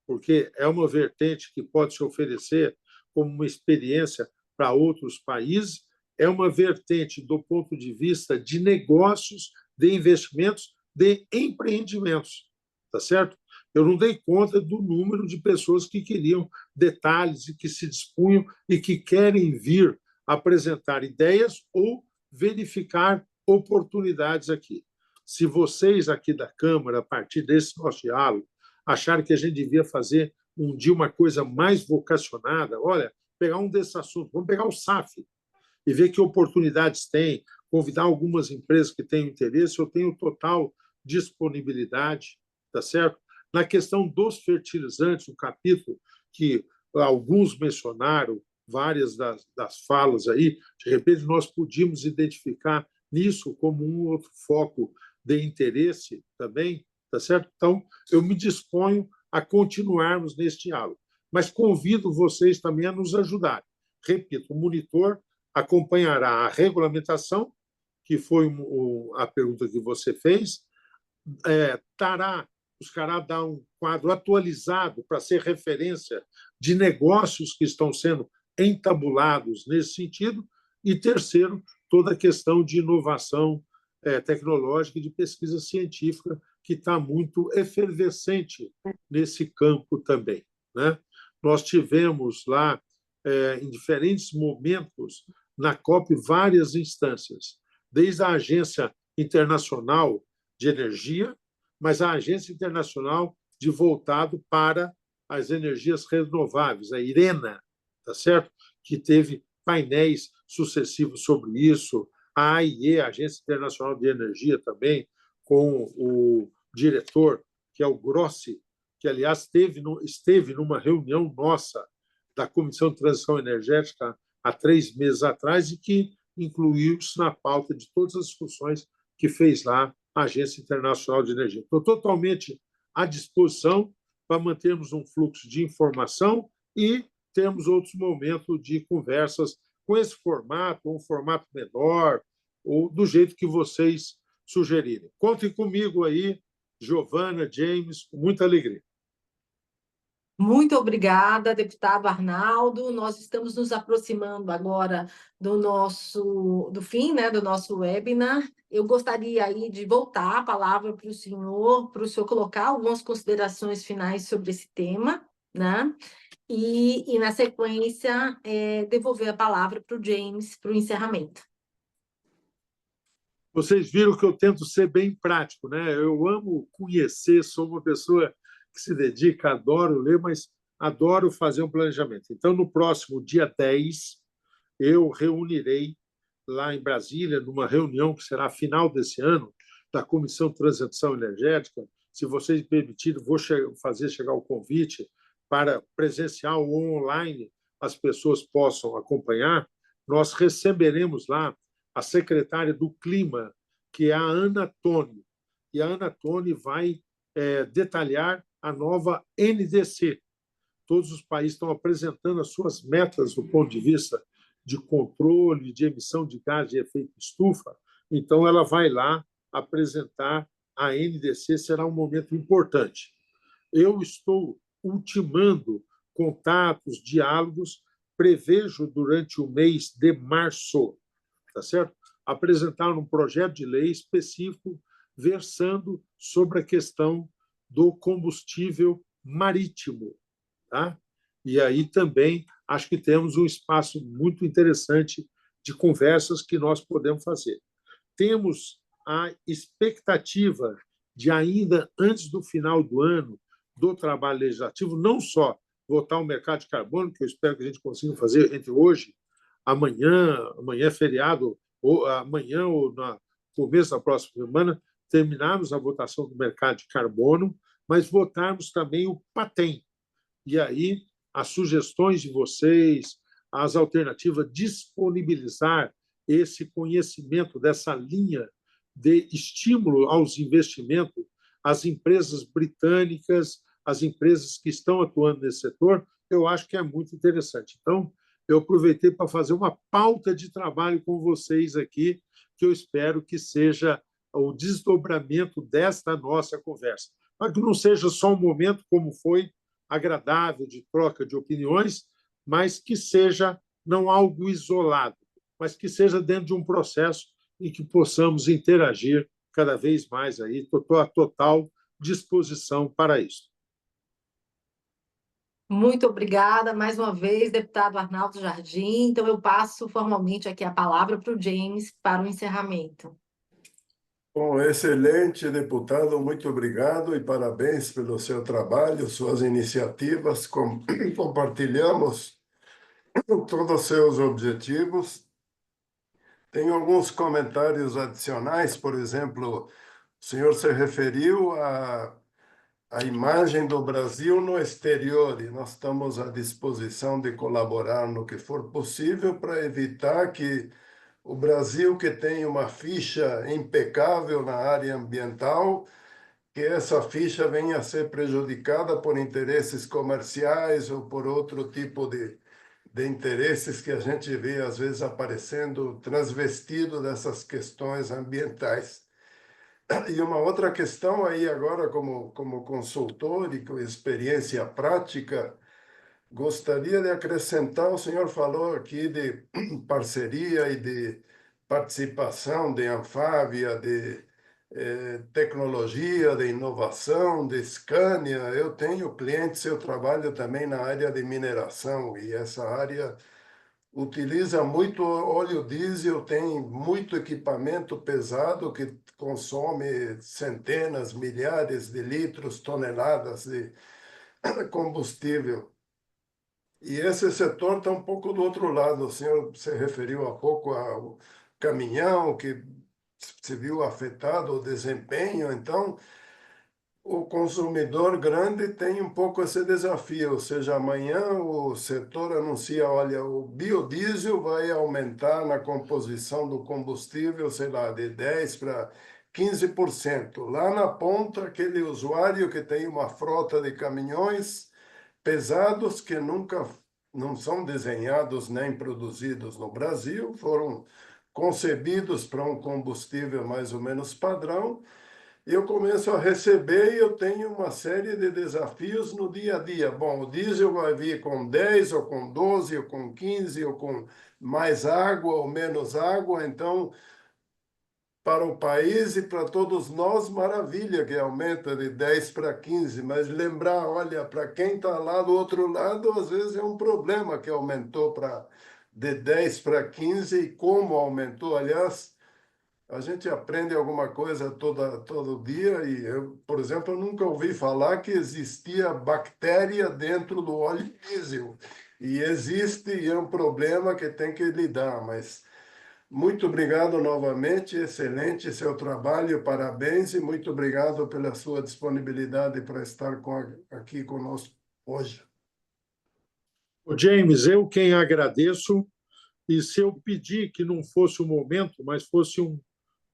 porque é uma vertente que pode se oferecer como uma experiência para outros países, é uma vertente do ponto de vista de negócios, de investimentos, de empreendimentos, tá certo? Eu não dei conta do número de pessoas que queriam detalhes e que se dispunham e que querem vir apresentar ideias ou verificar oportunidades aqui. Se vocês aqui da Câmara, a partir desse nosso diálogo, acharem que a gente devia fazer um dia uma coisa mais vocacionada, olha, pegar um desses assuntos, vamos pegar o SAF e ver que oportunidades tem, convidar algumas empresas que têm interesse, eu tenho total disponibilidade, tá certo? Na questão dos fertilizantes, o capítulo que alguns mencionaram, várias das falas aí, de repente nós podíamos identificar nisso como um outro foco de interesse também, tá certo? Então, eu me disponho a continuarmos neste diálogo, mas convido vocês também a nos ajudarem. Repito, o monitor acompanhará a regulamentação, que foi a pergunta que você fez, buscará dar um quadro atualizado para ser referência de negócios que estão sendo entabulados nesse sentido, e terceiro, toda a questão de inovação tecnológica e de pesquisa científica, que está muito efervescente nesse campo também, né? Nós tivemos lá, em diferentes momentos, na COP, várias instâncias. desde a Agência Internacional de Energia, mas a Agência Internacional de voltado para as energias renováveis, a IRENA, tá certo? Que teve painéis sucessivos sobre isso, a AIE, a Agência Internacional de Energia também, com o diretor, que é o Grossi, que, aliás, esteve numa reunião nossa da Comissão de Transição Energética há 3 meses atrás e que incluiu-se na pauta de todas as discussões que fez lá a Agência Internacional de Energia. Estou totalmente à disposição para mantermos um fluxo de informação e termos outros momentos de conversas com esse formato, ou um formato menor, ou do jeito que vocês sugerirem. Contem comigo aí, Giovana, James, com muita alegria. Muito obrigada, deputado Arnaldo. Nós estamos nos aproximando agora do fim, né, do nosso webinar. Eu gostaria aí de voltar a palavra para o senhor colocar algumas considerações finais sobre esse tema, né? E na sequência, devolver a palavra para o James para o encerramento. Vocês viram que eu tento ser bem prático, né? Eu amo conhecer, sou uma pessoa que se dedica, adoro ler, mas adoro fazer um planejamento. Então, no próximo dia 10, eu reunirei lá em Brasília, numa reunião que será final desse ano, da Comissão de Transição Energética. Se vocês me permitirem, vou fazer chegar o convite para presencial ou online as pessoas possam acompanhar. Nós receberemos lá a secretária do Clima, que é a Ana Toni. E a Ana Toni vai detalhar a nova NDC. Todos os países estão apresentando as suas metas do ponto de vista de controle de emissão de gás de efeito estufa. Então, ela vai lá apresentar a NDC, será um momento importante. Eu estou ultimando contatos, diálogos, prevejo durante o mês de março, tá certo? Apresentar um projeto de lei específico versando sobre a questão do combustível marítimo, tá? E aí também acho que temos um espaço muito interessante de conversas que nós podemos fazer. Temos a expectativa de, ainda antes do final do ano, do trabalho legislativo, não só votar o mercado de carbono, que eu espero que a gente consiga fazer entre hoje, amanhã é feriado, ou amanhã ou no começo da próxima semana, terminarmos a votação do mercado de carbono, mas votarmos também o PATEM. E aí, as sugestões de vocês, as alternativas, disponibilizar esse conhecimento dessa linha de estímulo aos investimentos, às empresas britânicas, às empresas que estão atuando nesse setor, eu acho que é muito interessante. Então, eu aproveitei para fazer uma pauta de trabalho com vocês aqui, que eu espero que seja o desdobramento desta nossa conversa. Para que não seja só um momento como foi, agradável de troca de opiniões, mas que seja não algo isolado, mas que seja dentro de um processo em que possamos interagir cada vez mais aí. Estou à total disposição para isso. Muito obrigada mais uma vez, deputado Arnaldo Jardim. Então, eu passo formalmente aqui a palavra para o James para o encerramento. Bom, excelente, deputado, muito obrigado e parabéns pelo seu trabalho, suas iniciativas. Compartilhamos todos os seus objetivos. Tenho alguns comentários adicionais, por exemplo, o senhor se referiu à imagem do Brasil no exterior e nós estamos à disposição de colaborar no que for possível para evitar que o Brasil, que tem uma ficha impecável na área ambiental, que essa ficha venha a ser prejudicada por interesses comerciais ou por outro tipo de interesses que a gente vê, às vezes, aparecendo transvestido dessas questões ambientais. E uma outra questão aí agora, como consultor e com experiência prática, gostaria de acrescentar, o senhor falou aqui de parceria e de participação de Anfávia, de tecnologia, de inovação, de Scania. Eu tenho clientes, eu trabalho também na área de mineração e essa área utiliza muito óleo diesel, tem muito equipamento pesado que consome centenas, milhares de litros, toneladas de combustível. E esse setor está um pouco do outro lado. O senhor se referiu há pouco ao caminhão, que se viu afetado o desempenho. Então, o consumidor grande tem um pouco esse desafio, ou seja, amanhã o setor anuncia, olha, o biodiesel vai aumentar na composição do combustível, sei lá, de 10 para 15%. Lá na ponta, aquele usuário que tem uma frota de caminhões pesados que nunca não são desenhados nem produzidos no Brasil, foram concebidos para um combustível mais ou menos padrão, eu começo a receber e eu tenho uma série de desafios no dia a dia. Bom, o diesel vai vir com 10, ou com 12, ou com 15, ou com mais água ou menos água. Então, para o país e para todos nós, maravilha que aumenta de 10 para 15. Mas lembrar, olha, para quem está lá do outro lado, às vezes é um problema que aumentou de 10 para 15 e como aumentou. Aliás, a gente aprende alguma coisa todo dia e eu, por exemplo, eu nunca ouvi falar que existia bactéria dentro do óleo diesel. E existe e é um problema que tem que lidar, mas muito obrigado novamente, excelente seu trabalho, parabéns e muito obrigado pela sua disponibilidade para estar aqui conosco hoje. Ô, James, eu quem agradeço, e se eu pedir que não fosse um momento, mas fosse um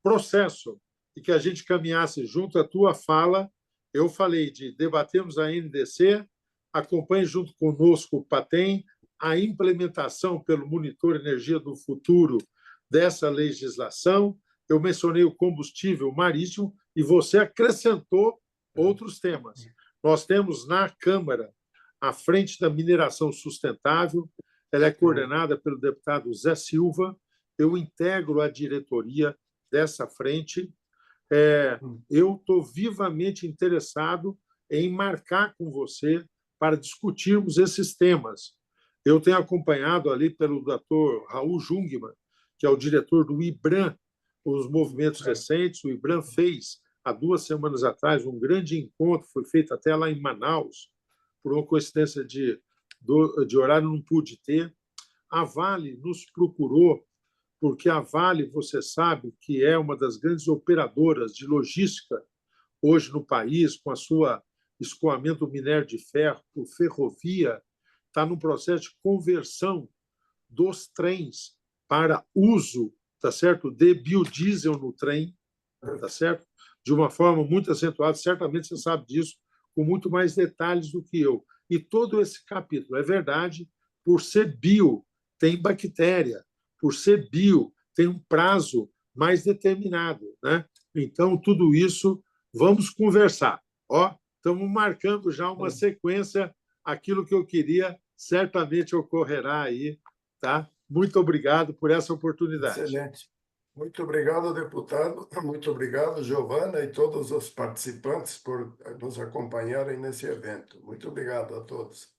processo e que a gente caminhasse junto à tua fala, eu falei de debatermos a NDC, acompanhe junto conosco o PATEM, a implementação pelo Monitor Energia do Futuro dessa legislação. Eu mencionei o combustível marítimo e você acrescentou outros temas. Nós temos na Câmara a Frente da Mineração Sustentável, ela é coordenada pelo deputado Zé Silva, eu integro a diretoria dessa frente. Eu estou vivamente interessado em marcar com você para discutirmos esses temas. Eu tenho acompanhado ali pelo Dr. Raul Jungmann, que é o diretor do IBRAM, os movimentos recentes. O IBRAM fez, há 2 semanas atrás, um grande encontro, foi feito até lá em Manaus, por uma coincidência de horário não pude ter. A Vale nos procurou, porque a Vale, você sabe, que é uma das grandes operadoras de logística hoje no país, com a sua escoamento do minério de ferro por ferrovia, está no processo de conversão dos trens para uso, tá certo, de biodiesel no trem, tá certo, de uma forma muito acentuada. Certamente você sabe disso com muito mais detalhes do que eu. E todo esse capítulo é verdade, por ser bio, tem bactéria, por ser bio, tem um prazo mais determinado, né? Então, tudo isso, vamos conversar. Ó, estamos marcando já uma sequência, aquilo que eu queria certamente ocorrerá aí, tá? Muito obrigado por essa oportunidade. Excelente. Muito obrigado, deputado. Muito obrigado, Giovana, e todos os participantes por nos acompanharem nesse evento. Muito obrigado a todos.